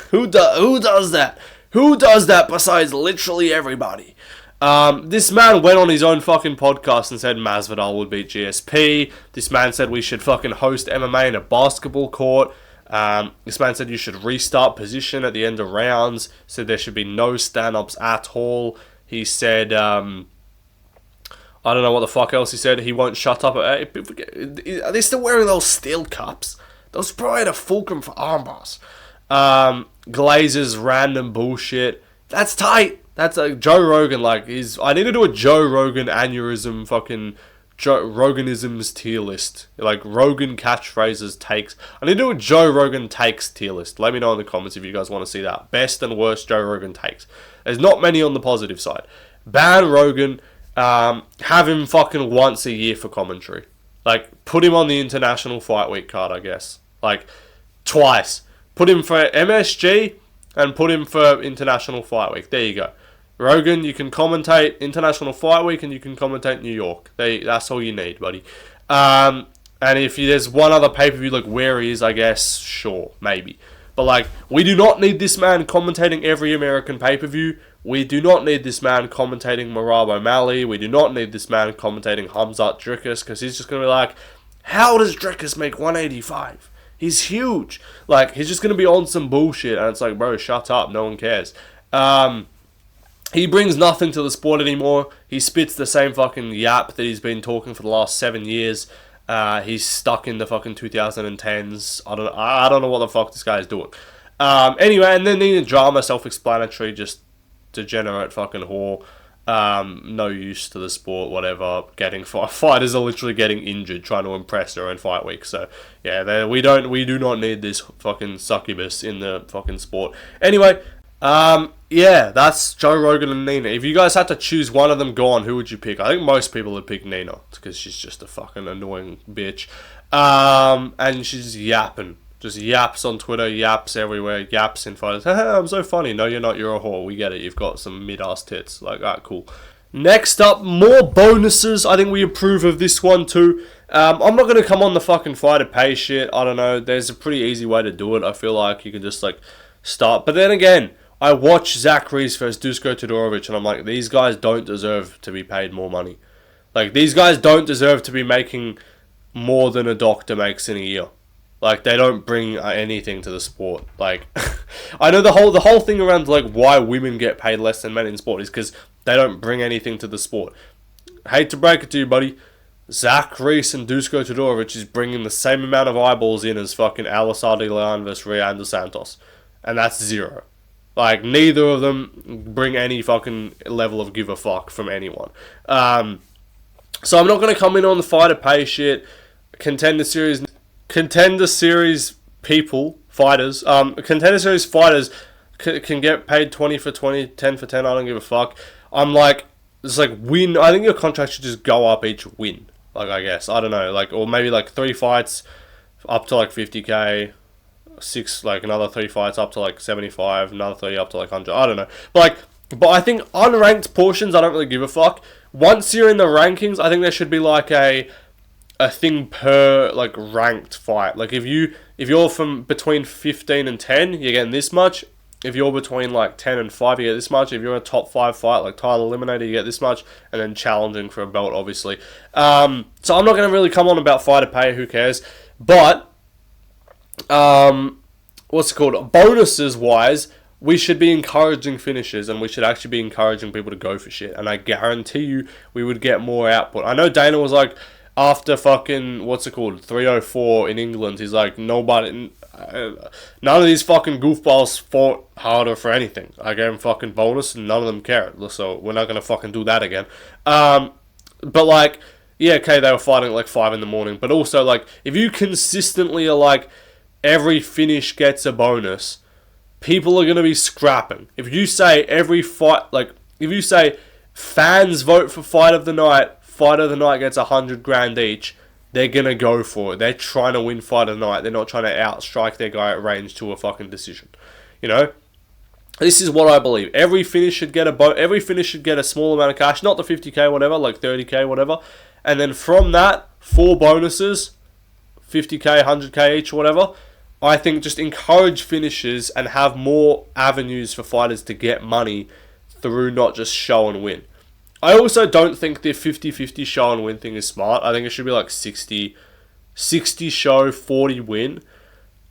Who does that? Who does that besides literally everybody? This man went on his own fucking podcast and said Masvidal would beat GSP. This man said we should fucking host MMA in a basketball court. This man said you should restart position at the end of rounds. Said there should be no stand-ups at all. He said, I don't know what the fuck else he said. He won't shut up. Are they still wearing those steel cups? Those probably had a fulcrum for armbars. Glazer's random bullshit. That's tight. That's like Joe Rogan, like, I need to do a Joe Rogan aneurysm, fucking Roganisms tier list. Like, Rogan catchphrases, takes. I need to do a Joe Rogan takes tier list. Let me know in the comments if you guys want to see that. Best and worst Joe Rogan takes. There's not many on the positive side. Ban Rogan, have him fucking once a year for commentary. Like, put him on the International Fight Week card, I guess. Like, twice. Put him for MSG and put him for International Fight Week. There you go. Rogan, you can commentate International Fight Week and you can commentate New York. That's all you need, buddy. And if there's one other pay-per-view, like, where he is, I guess, sure, maybe. But, like, we do not need this man commentating every American pay-per-view. We do not need this man commentating Merab O'Malley. We do not need this man commentating Khamzat Dricus, because he's just going to be like, how does Dricus make 185? He's huge. Like, he's just going to be on some bullshit, and it's like, bro, shut up, no one cares. He brings nothing to the sport anymore. He spits the same fucking yap that he's been talking for the last 7 years. He's stuck in the fucking 2010s. I don't know what the fuck this guy is doing. Anyway, and then the drama, self-explanatory, just degenerate fucking whore. no use to the sport, whatever. Fighters are literally getting injured trying to impress their own fight week. So yeah, we do not need this fucking succubus in the fucking sport. Anyway, yeah, that's Joe Rogan and Nina. If you guys had to choose one of them gone, who would you pick? I think most people would pick Nina because she's just a fucking annoying bitch. And she's yapping. Just yaps on Twitter, yaps everywhere, yaps in fighters. I'm so funny. No, you're not. You're a whore. We get it. You've got some mid-ass tits. Like, alright, cool. Next up, more bonuses. I think we approve of this one too. I'm not going to come on the fucking fighter pay shit. I don't know. There's a pretty easy way to do it. I feel like you can just, like, start. But then again, I watch Zach Reese versus Dusko Todorovic, and I'm like, these guys don't deserve to be paid more money. Like, these guys don't deserve to be making more than a doctor makes in a year. Like, they don't bring anything to the sport. Like, I know the whole thing around, like, why women get paid less than men in sport is because they don't bring anything to the sport. Hate to break it to you, buddy. Zach Reese and Dusko Todorovic is bringing the same amount of eyeballs in as fucking Alisar de Leon versus Ryan dos Santos. And that's zero. Like, neither of them bring any fucking level of give a fuck from anyone. So I'm not going to come in on the fighter pay shit. Contender series people, fighters, contender series fighters can get paid 20 for 20, 10 for 10, I don't give a fuck. I'm like, it's like win, I think your contract should just go up each win, like, I guess, I don't know, like, or maybe like 3 fights up to like 50k, 6, like another 3 fights up to like 75, another 3 up to like 100, I don't know, but I think unranked portions, I don't really give a fuck. Once you're in the rankings, I think there should be like a thing per, like, ranked fight. Like, if you're from between 15 and 10, you're getting this much. If you're between, like, 10 and 5, you get this much. If you're in a top 5 fight, like Tyler Eliminator, you get this much. And then challenging for a belt, obviously. So I'm not going to really come on about fighter pay, who cares. But, what's it called? Bonuses-wise, we should be encouraging finishes, and we should actually be encouraging people to go for shit. And I guarantee you, we would get more output. I know Dana was like, after fucking, 304 in England, he's like, none of these fucking goofballs fought harder for anything. I gave them fucking bonus and none of them cared. So we're not going to fucking do that again. But like, yeah, okay, they were fighting at like 5 in the morning. But also, like, if you consistently are like, every finish gets a bonus, people are going to be scrapping. If you say every fight, like, if you say fans vote for fight of the night gets 100 grand each, they're gonna go for it. They're trying to win fight of the night. They're not trying to outstrike their guy at range to a fucking decision. You know? This is what I believe. Every finish should get a small amount of cash, not the 50k whatever, like 30k whatever. And then from that, 4 bonuses, 50k, 100k each, whatever. I think just encourage finishes and have more avenues for fighters to get money through not just show and win. I also don't think the 50-50 show and win thing is smart. I think it should be like 60 show, 40 win.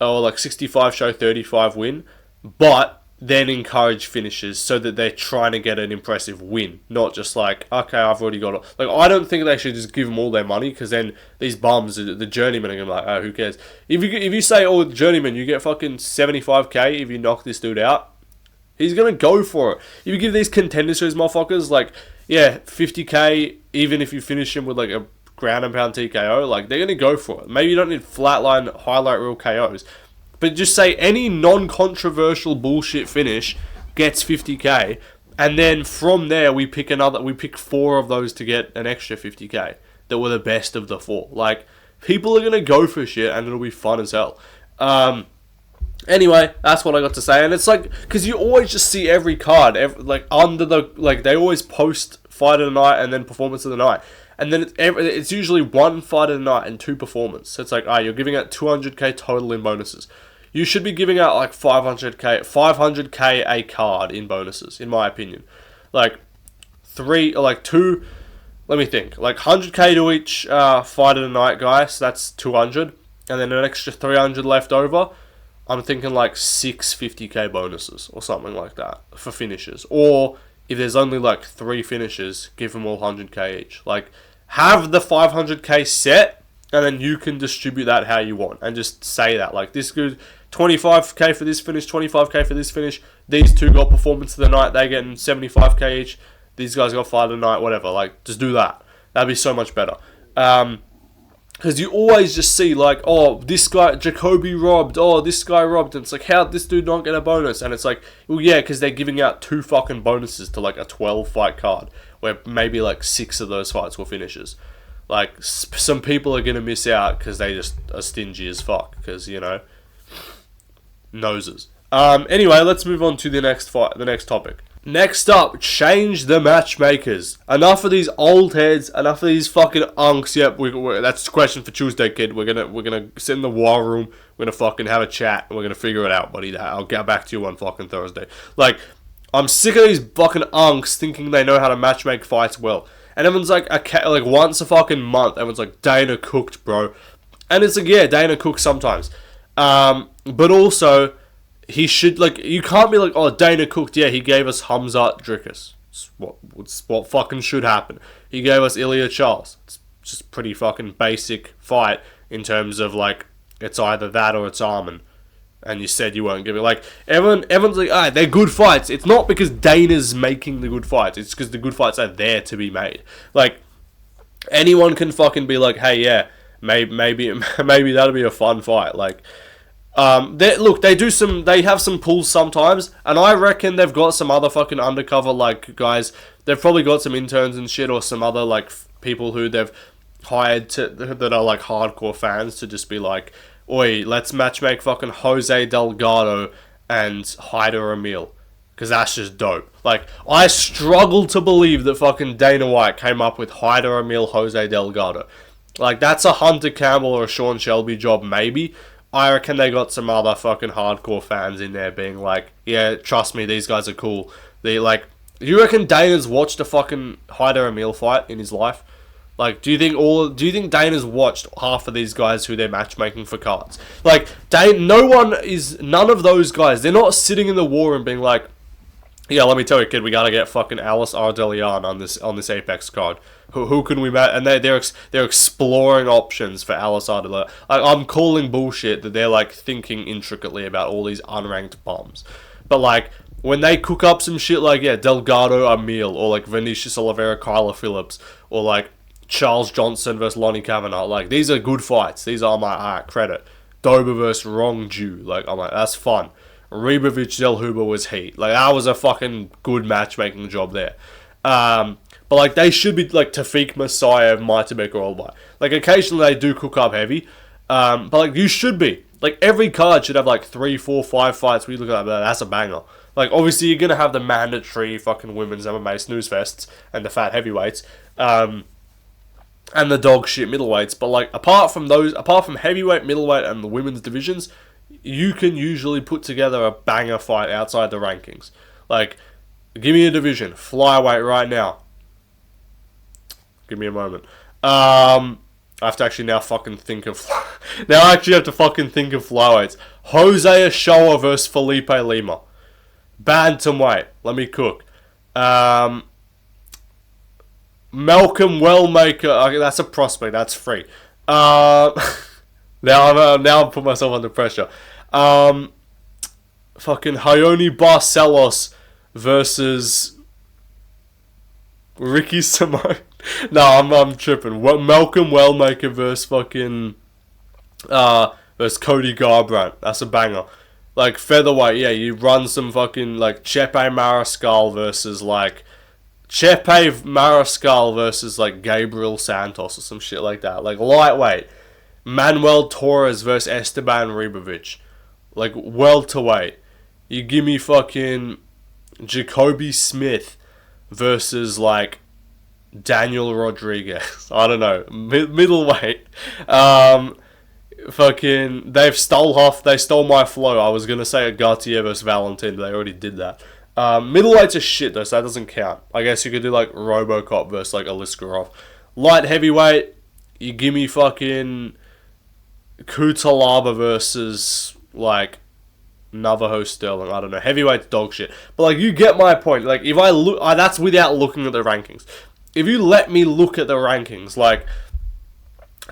Or like 65 show, 35 win. But then encourage finishes so that they're trying to get an impressive win. Not just like, okay, I've already got it. Like, I don't think they should just give them all their money, because then these bums, the journeymen, are going to be like, oh, who cares? If you say, oh, the journeyman, you get fucking 75k if you knock this dude out, he's going to go for it. If you give these contender series motherfuckers, like, yeah, 50k, even if you finish him with like a ground and pound TKO, like, they're going to go for it. Maybe you don't need flatline, highlight reel KOs. But just say any non-controversial bullshit finish gets 50k. And then from there, we pick 4 of those to get an extra 50k that were the best of the 4. Like, people are going to go for shit and it'll be fun as hell. Anyway, that's what I got to say. And it's like, because you always just see every card, they always post fight of the night and then performance of the night. And then it's usually 1 fight of the night and 2 performance. So it's like, you're giving out 200k total in bonuses. You should be giving out like 500k a card in bonuses, in my opinion. Like, 2, let me think, like 100k to each fight of the night guy, so that's 200. And then an extra 300 left over. I'm thinking like 6 50k bonuses or something like that for finishes. Or if there's only like 3 finishes, give them all 100k each. Like, have the 500k set, and then you can distribute that how you want. And just say that. Like, this goes 25k for this finish, 25k for this finish. These 2 got performance of the night. They're getting 75k each. these guys got fight tonight, whatever. Like, just do that. That'd be so much better. Because you always just see, like, oh, this guy, Jacoby robbed, oh, this guy robbed, and it's like, how'd this dude not get a bonus? And it's like, well, yeah, because they're giving out 2 fucking bonuses to, like, a 12-fight card, where maybe, like, 6 of those fights were finishes. Like, some people are going to miss out because they just are stingy as fuck, because, you know, noses. Anyway, let's move on to the next topic. Next up, change the matchmakers. Enough of these old heads. Enough of these fucking unks. Yep, that's the question for Tuesday, kid. We're gonna sit in the war room. We're gonna fucking have a chat, and we're gonna figure it out, buddy. I'll get back to you on fucking Thursday. Like, I'm sick of these fucking unks thinking they know how to matchmake fights well. And everyone's like, like once a fucking month, everyone's like, Dana cooked, bro. And it's like, yeah, Dana cooks sometimes. But also, he should, like, you can't be like, oh, Dana cooked, yeah, he gave us Hamzat Drickus. It's what fucking should happen. He gave us Ilya Charles. It's just pretty fucking basic fight in terms of, like, it's either that or it's Armin. And you said you weren't giving, like, everyone's like, alright, they're good fights. It's not because Dana's making the good fights. It's because the good fights are there to be made. Like, anyone can fucking be like, hey, yeah, maybe that'll be a fun fight. Like, they have some pulls sometimes, and I reckon they've got some other fucking undercover, like, guys. They've probably got some interns and shit, or some other, like, people who they've hired that are, like, hardcore fans to just be like, oi, let's matchmake fucking Jose Delgado and Hyder Emil. Because that's just dope. Like, I struggle to believe that fucking Dana White came up with Hyder Emil, Jose Delgado. Like, that's a Hunter Campbell or a Sean Shelby job, maybe. I reckon they got some other fucking hardcore fans in there being like, yeah, trust me, these guys are cool. They, like, you reckon Dana's watched a fucking Hyder Emil fight in his life? Like, do you think Dana's watched half of these guys who they're matchmaking for cards? Like, none of those guys, they're not sitting in the war and being like, yeah, let me tell you, kid, we gotta get fucking Alice Ardelian on this Apex card. Who can we match? And they're exploring options for Alice Ardelian. Like, I'm calling bullshit that they're, like, thinking intricately about all these unranked bums. But, like, when they cook up some shit like, yeah, Delgado Emil, or, like, Vinicius Oliveira, Kyler Phillips, or, like, Charles Johnson versus Lonnie Kavanagh. Like, these are good fights. These are my art credit. Dober versus Rong Ju. Like, I'm like, that's fun. Ribovic Del Huber was heat. Like, that was a fucking good matchmaking job there. But, like, they should be, like, Tafik Messiah, Maitabek or Olbai. Like, occasionally they do cook up heavy. But, like, you should be. Like, every card should have, like, 3, 4, 5 fights where you look at that, that's a banger. Like, obviously, you're gonna have the mandatory fucking women's MMA snooze fests and the fat heavyweights. And the dog shit middleweights, but, like, apart from heavyweight, middleweight, and the women's divisions, you can usually put together a banger fight outside the rankings. Like, give me a division, flyweight right now. Give me a moment. I have to actually now fucking think of now I actually have to fucking think of flyweights. Jose Ochoa versus Felipe Lima. Bantamweight. Let me cook. Malcolm Wellmaker, okay, that's a prospect, that's free. Now I'm putting myself under pressure. Fucking Hayoni Barcelos versus Ricky Simone. No, I'm tripping. Malcolm Wellmaker versus fucking versus Cody Garbrandt. That's a banger. Like, featherweight, yeah, you run some fucking, like, Chepe Mariscal versus, like, Chepe Mariscal versus, like, Gabriel Santos or some shit like that. Like, lightweight. Manuel Torres versus Esteban Ribovic. Like, welterweight. You give me fucking Jacoby Smith versus, like, Daniel Rodriguez. I don't know. Middleweight. Fucking, they stole my flow. I was gonna say Gautier versus Valentin, but they already did that. Middleweight's a shit though, so that doesn't count. I guess you could do like Robocop versus like Aliskarov. Light heavyweight, you give me fucking Kutalaba versus like Navajo Sterling. I don't know. Heavyweight's dog shit. But like, you get my point. Like, if I look, that's without looking at the rankings. If you let me look at the rankings, like,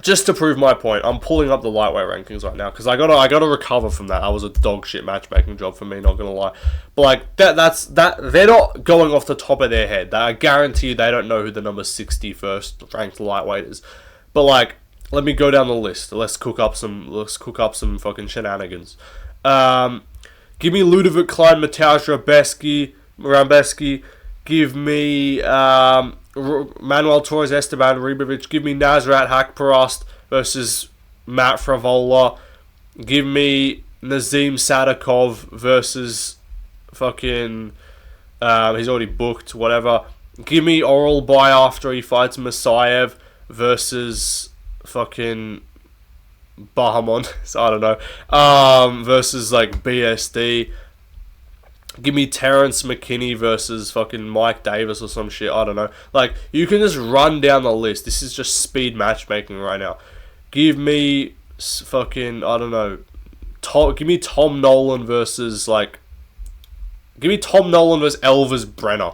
just to prove my point, I'm pulling up the lightweight rankings right now because I gotta recover from that. That was a dog shit matchmaking job for me, not gonna lie. But like that's they're not going off the top of their head. I guarantee you they don't know who the number 61st ranked lightweight is. But like, let me go down the list. Let's cook up some fucking shenanigans. Give me Ludovic Klein, Mateusz Rambeski. Give me Manuel Torres, Esteban Ribovic. Give me Nasrat Hakparast versus Matt Fravola. Give me Nazim Sadikov versus fucking... he's already booked, whatever. Give me Oral By after he fights Masayev versus fucking Bahamon. So I don't know. Versus like BSD. Give me Terrence McKinney versus fucking Mike Davis or some shit. I don't know. Like, you can just run down the list. This is just speed matchmaking right now. Give me fucking, I don't know. Give me Tom Nolan versus, like... Give me Tom Nolan versus Elvis Brenner.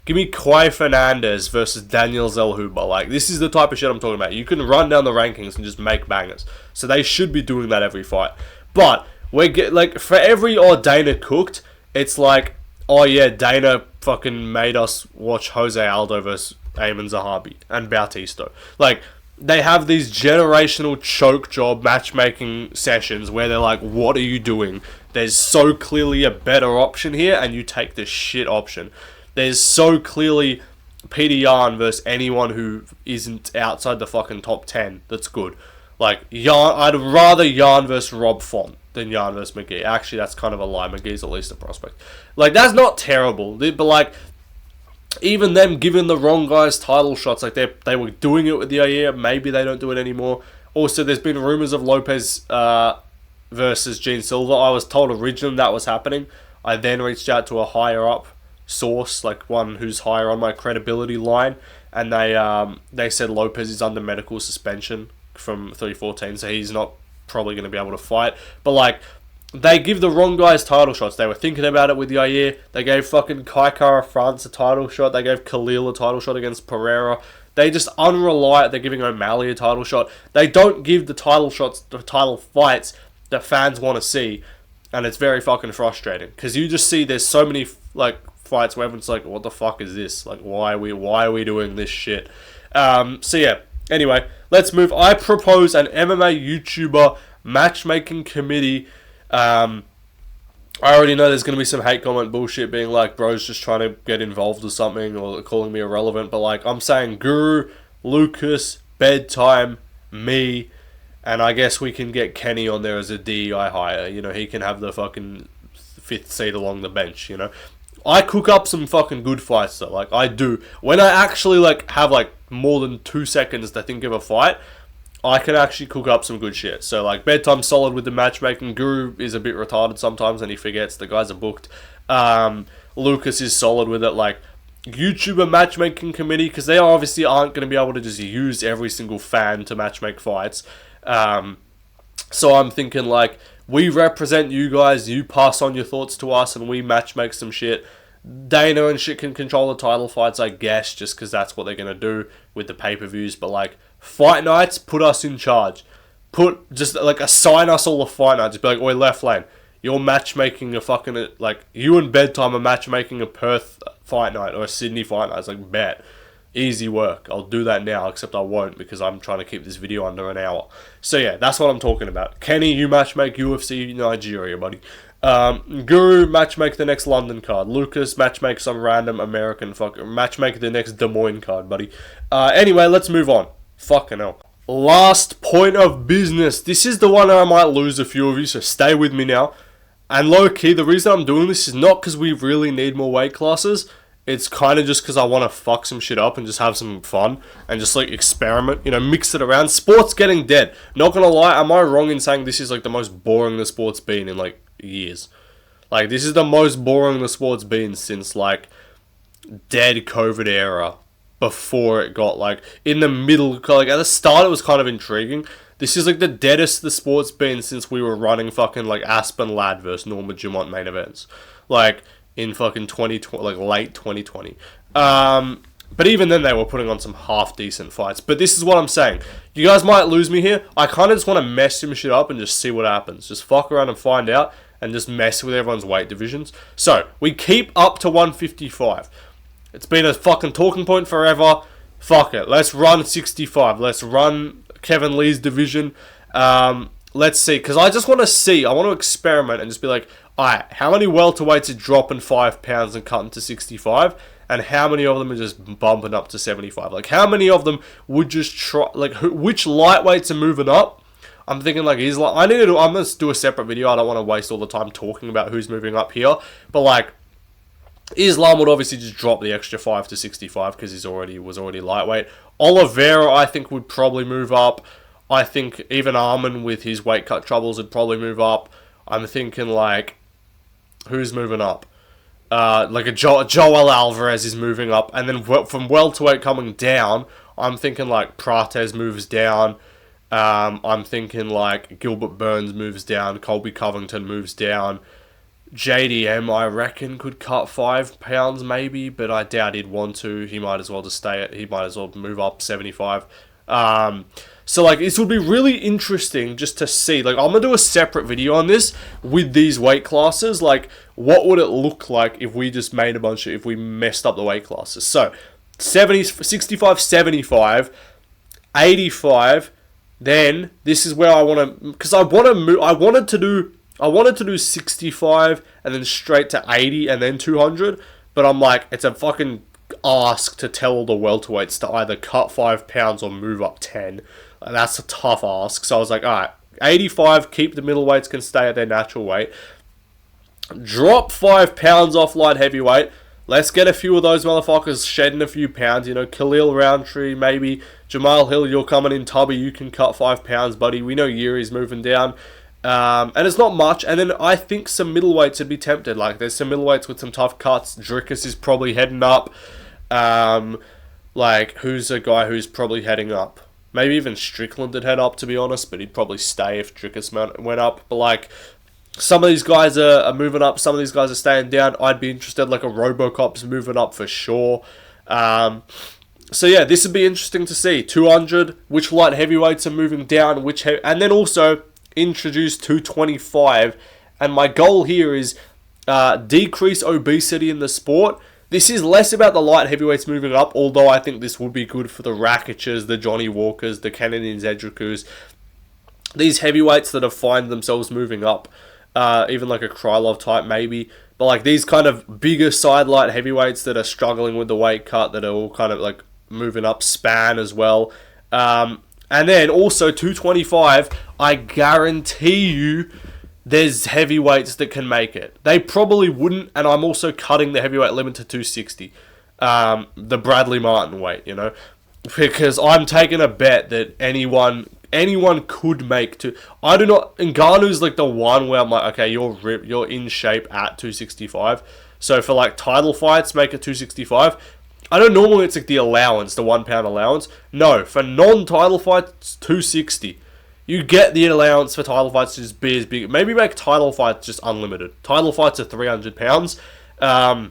Give me Quay Fernandez versus Daniel Zellhuber. Like, this is the type of shit I'm talking about. You can run down the rankings and just make bangers. So they should be doing that every fight. But, for every Dana cooked... It's like, oh yeah, Dana fucking made us watch Jose Aldo versus Eamon Zahabi and Bautista. Like, they have these generational choke job matchmaking sessions where they're like, what are you doing? There's so clearly a better option here, and you take the shit option. There's so clearly Peter Yan versus anyone who isn't outside the fucking top 10 that's good. Like, I'd rather Yan versus Rob Font than Yan versus McGee. Actually, that's kind of a lie. McGee's at least a prospect. Like, that's not terrible. But, like, even them giving the wrong guys title shots, like, they were doing it with the Yair. Maybe they don't do it anymore. Also, there's been rumors of Lopez versus Gene Silva. I was told originally that was happening. I then reached out to a higher-up source, like one who's higher on my credibility line, and they said Lopez is under medical suspension from 314, so he's not probably going to be able to fight. But like, they give the wrong guys title shots. They were thinking about it with Yair. They gave fucking Kai Kara France a title shot. They gave Khalil a title shot against Pereira. They just unreliable. They're giving O'Malley a title shot. They don't give the title shots, the title fights that fans want to see, and it's very fucking frustrating because you just see there's so many like fights where everyone's like, what the fuck is this? Like, why are we doing this shit? So yeah. Anyway, let's move. I propose an MMA YouTuber matchmaking committee. I already know there's going to be some hate comment bullshit being like, bro's just trying to get involved or something, or calling me irrelevant. But like, I'm saying Guru, Lucas, Bedtime, me, and I guess we can get Kenny on there as a DEI hire. You know, he can have the fucking 5th seat along the bench, you know. I cook up some fucking good fights though, like I do. When I actually like have like more than 2 seconds to think of a fight, I can actually cook up some good shit. So like, Bedtime's solid with the matchmaking. Guru is a bit retarded sometimes and he forgets the guys are booked. Lucas is solid with it. Like, YouTuber matchmaking committee, because they obviously aren't going to be able to just use every single fan to matchmake fights. So I'm thinking like, we represent you guys, you pass on your thoughts to us, and we matchmake some shit. Dana and shit can control the title fights, I guess, just because that's what they're going to do with the pay-per-views. But like, fight nights, put us in charge. Just like, assign us all the fight nights. Just be like, oi, Left Lane, you're matchmaking a fucking, like, you and Bedtime are matchmaking a Perth fight night or a Sydney fight night. It's like, bet. Easy work. I'll do that now, except I won't because I'm trying to keep this video under an hour. So yeah, that's what I'm talking about. Kenny, you matchmake UFC Nigeria, buddy. Guru, matchmake the next London card. Lucas, matchmake some random American matchmake the next Des Moines card, buddy. Anyway, let's move on. Fucking hell. Last point of business. This is the one where I might lose a few of you, so stay with me now. And low-key, the reason I'm doing this is not because we really need more weight classes. It's kind of just because I want to fuck some shit up and just have some fun and just like experiment, you know, mix it around. Sport's getting dead. Not gonna lie, am I wrong in saying this is like the most boring the sport's been in like years? Like, this is the most boring the sport's been since like dead COVID era, before it got like in the middle. Like at the start it was kind of intriguing. This is like the deadest the sport's been since we were running fucking like Aspen Ladd versus Norma Dumont main events. Like, in fucking 2020, like late 2020. But even then, they were putting on some half-decent fights. But this is what I'm saying. You guys might lose me here. I kind of just want to mess some shit up and just see what happens. Just fuck around and find out and just mess with everyone's weight divisions. So, we keep up to 155. It's been a fucking talking point forever. Fuck it. Let's run 65. Let's run Kevin Lee's division. Let's see. Because I just want to see. I want to experiment and just be like, alright, how many welterweights are dropping 5 pounds and cutting to 65? And how many of them are just bumping up to 75? Like, how many of them would just try... Like, which lightweights are moving up? I'm thinking, like, I'm going to do a separate video. I don't want to waste all the time talking about who's moving up here. But, like, Islam would obviously just drop the extra 5 to 65 because he was already lightweight. Oliveira, I think, would probably move up. I think even Arman with his weight cut troubles would probably move up. I'm thinking, like, who's moving up? Like a Joel Alvarez is moving up, and then from welterweight coming down, I'm thinking like Prates moves down. I'm thinking like Gilbert Burns moves down, Colby Covington moves down. JDM, I reckon, could cut 5 pounds maybe, but I doubt he'd want to. He might as well just he might as well move up 75. So, like, this would be really interesting just to see. Like, I'm going to do a separate video on this with these weight classes. Like, what would it look like if we just made if we messed up the weight classes? So, 65, 75, 85, then this is where I want to, because I wanted to do 65 and then straight to 80 and then 200, but I'm like, it's a fucking ask to tell all the welterweights to either cut 5 pounds or move up 10. And that's a tough ask. So I was like, alright, 85, keep the middleweights can stay at their natural weight. Drop 5 pounds off light heavyweight. Let's get a few of those motherfuckers shedding a few pounds. You know, Khalil Roundtree, maybe. Jamal Hill, you're coming in. Tubby, you can cut 5 pounds, buddy. We know Yuri's moving down. And it's not much. And then I think some middleweights would be tempted. Like, there's some middleweights with some tough cuts. Drickus is probably heading up. Like, who's a guy who's probably heading up? Maybe even Strickland would head up, to be honest, but he'd probably stay if Drickus went up. But, like, some of these guys are moving up, some of these guys are staying down. I'd be interested, like, a Robocop's moving up for sure. So, yeah, this would be interesting to see. 200, which light heavyweights are moving down, and then also introduce 225. And my goal here is decrease obesity in the sport. This is less about the light heavyweights moving up, although I think this would be good for the Rakic's, the Johnny Walkers, the Kennedy Zedrikus, these heavyweights that have found themselves moving up, even like a Krylov type maybe, but like these kind of bigger side light heavyweights that are struggling with the weight cut, that are all kind of like moving up, Span as well, and then also 225, I guarantee you there's heavyweights that can make it. They probably wouldn't, and I'm also cutting the heavyweight limit to 260. The Bradley Martin weight, you know, because I'm taking a bet that anyone could make to. I do not. Ngannou's like the one where I'm like, okay, you're in shape at 265. So for like title fights, make it 265. I know normally it's like the allowance, the 1 pound allowance. No, for non-title fights, 260. You get the allowance for title fights to just be as big. Maybe make title fights just unlimited. Title fights are 300 pounds. There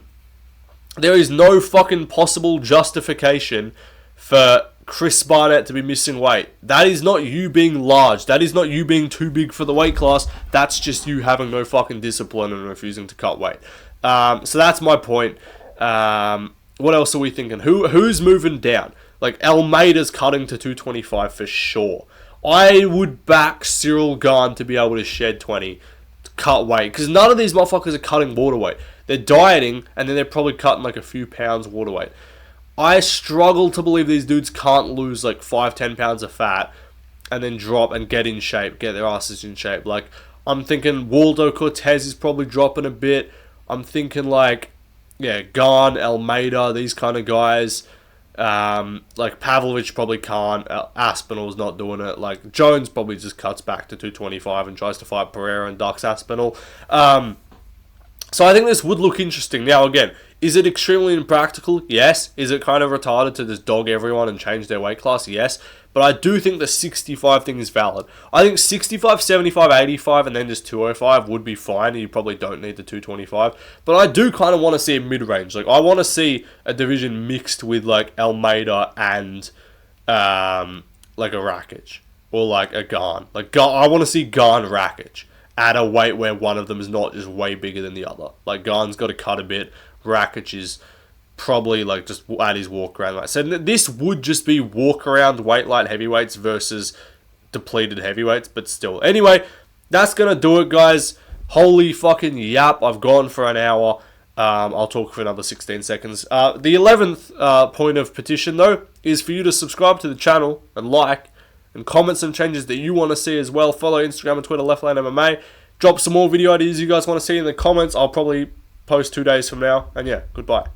is no fucking possible justification for Chris Barnett to be missing weight. That is not you being large. That is not you being too big for the weight class. That's just you having no fucking discipline and refusing to cut weight. So that's my point. What else are we thinking? Who's moving down? Like, Almeida's cutting to 225 for sure. I would back Cyril Gane to be able to shed 20, to cut weight, because none of these motherfuckers are cutting water weight. They're dieting, and then they're probably cutting like a few pounds water weight. I struggle to believe these dudes can't lose like 5-10 pounds of fat, and then drop and get in shape, get their asses in shape. Like, I'm thinking Waldo Cortez is probably dropping a bit. I'm thinking like, yeah, Gane, Almeida, these kind of guys. Like Pavlovich probably can't. Aspinall's not doing it. Like Jones probably just cuts back to 225 and tries to fight Pereira and ducks Aspinall. So I think this would look interesting. Now again, Is it extremely impractical? Yes. Is it kind of retarded to just dog everyone and change their weight class? Yes. But I do think the 65 thing is valid. I think 65, 75, 85, and then just 205 would be fine. You probably don't need the 225. But I do kind of want to see a mid-range. Like, I want to see a division mixed with, like, Almeida and, like, a Rakic. Or, like, a Garn. Like, I want to see Garn Rakic at a weight where one of them is not just way bigger than the other. Like, Garn's got to cut a bit. Rakic is probably like just at his walk around weight. So this would just be walk around weight light heavyweights versus depleted heavyweights, but still. Anyway, that's gonna do it, guys. Holy fucking yap! I've gone for an hour. I'll talk for another 16 seconds. The 11th point of petition though is for you to subscribe to the channel and like and comment some changes that you want to see as well. Follow Instagram and Twitter Left Lane MMA. Drop some more video ideas you guys want to see in the comments. I'll probably post 2 days from now. And yeah, goodbye.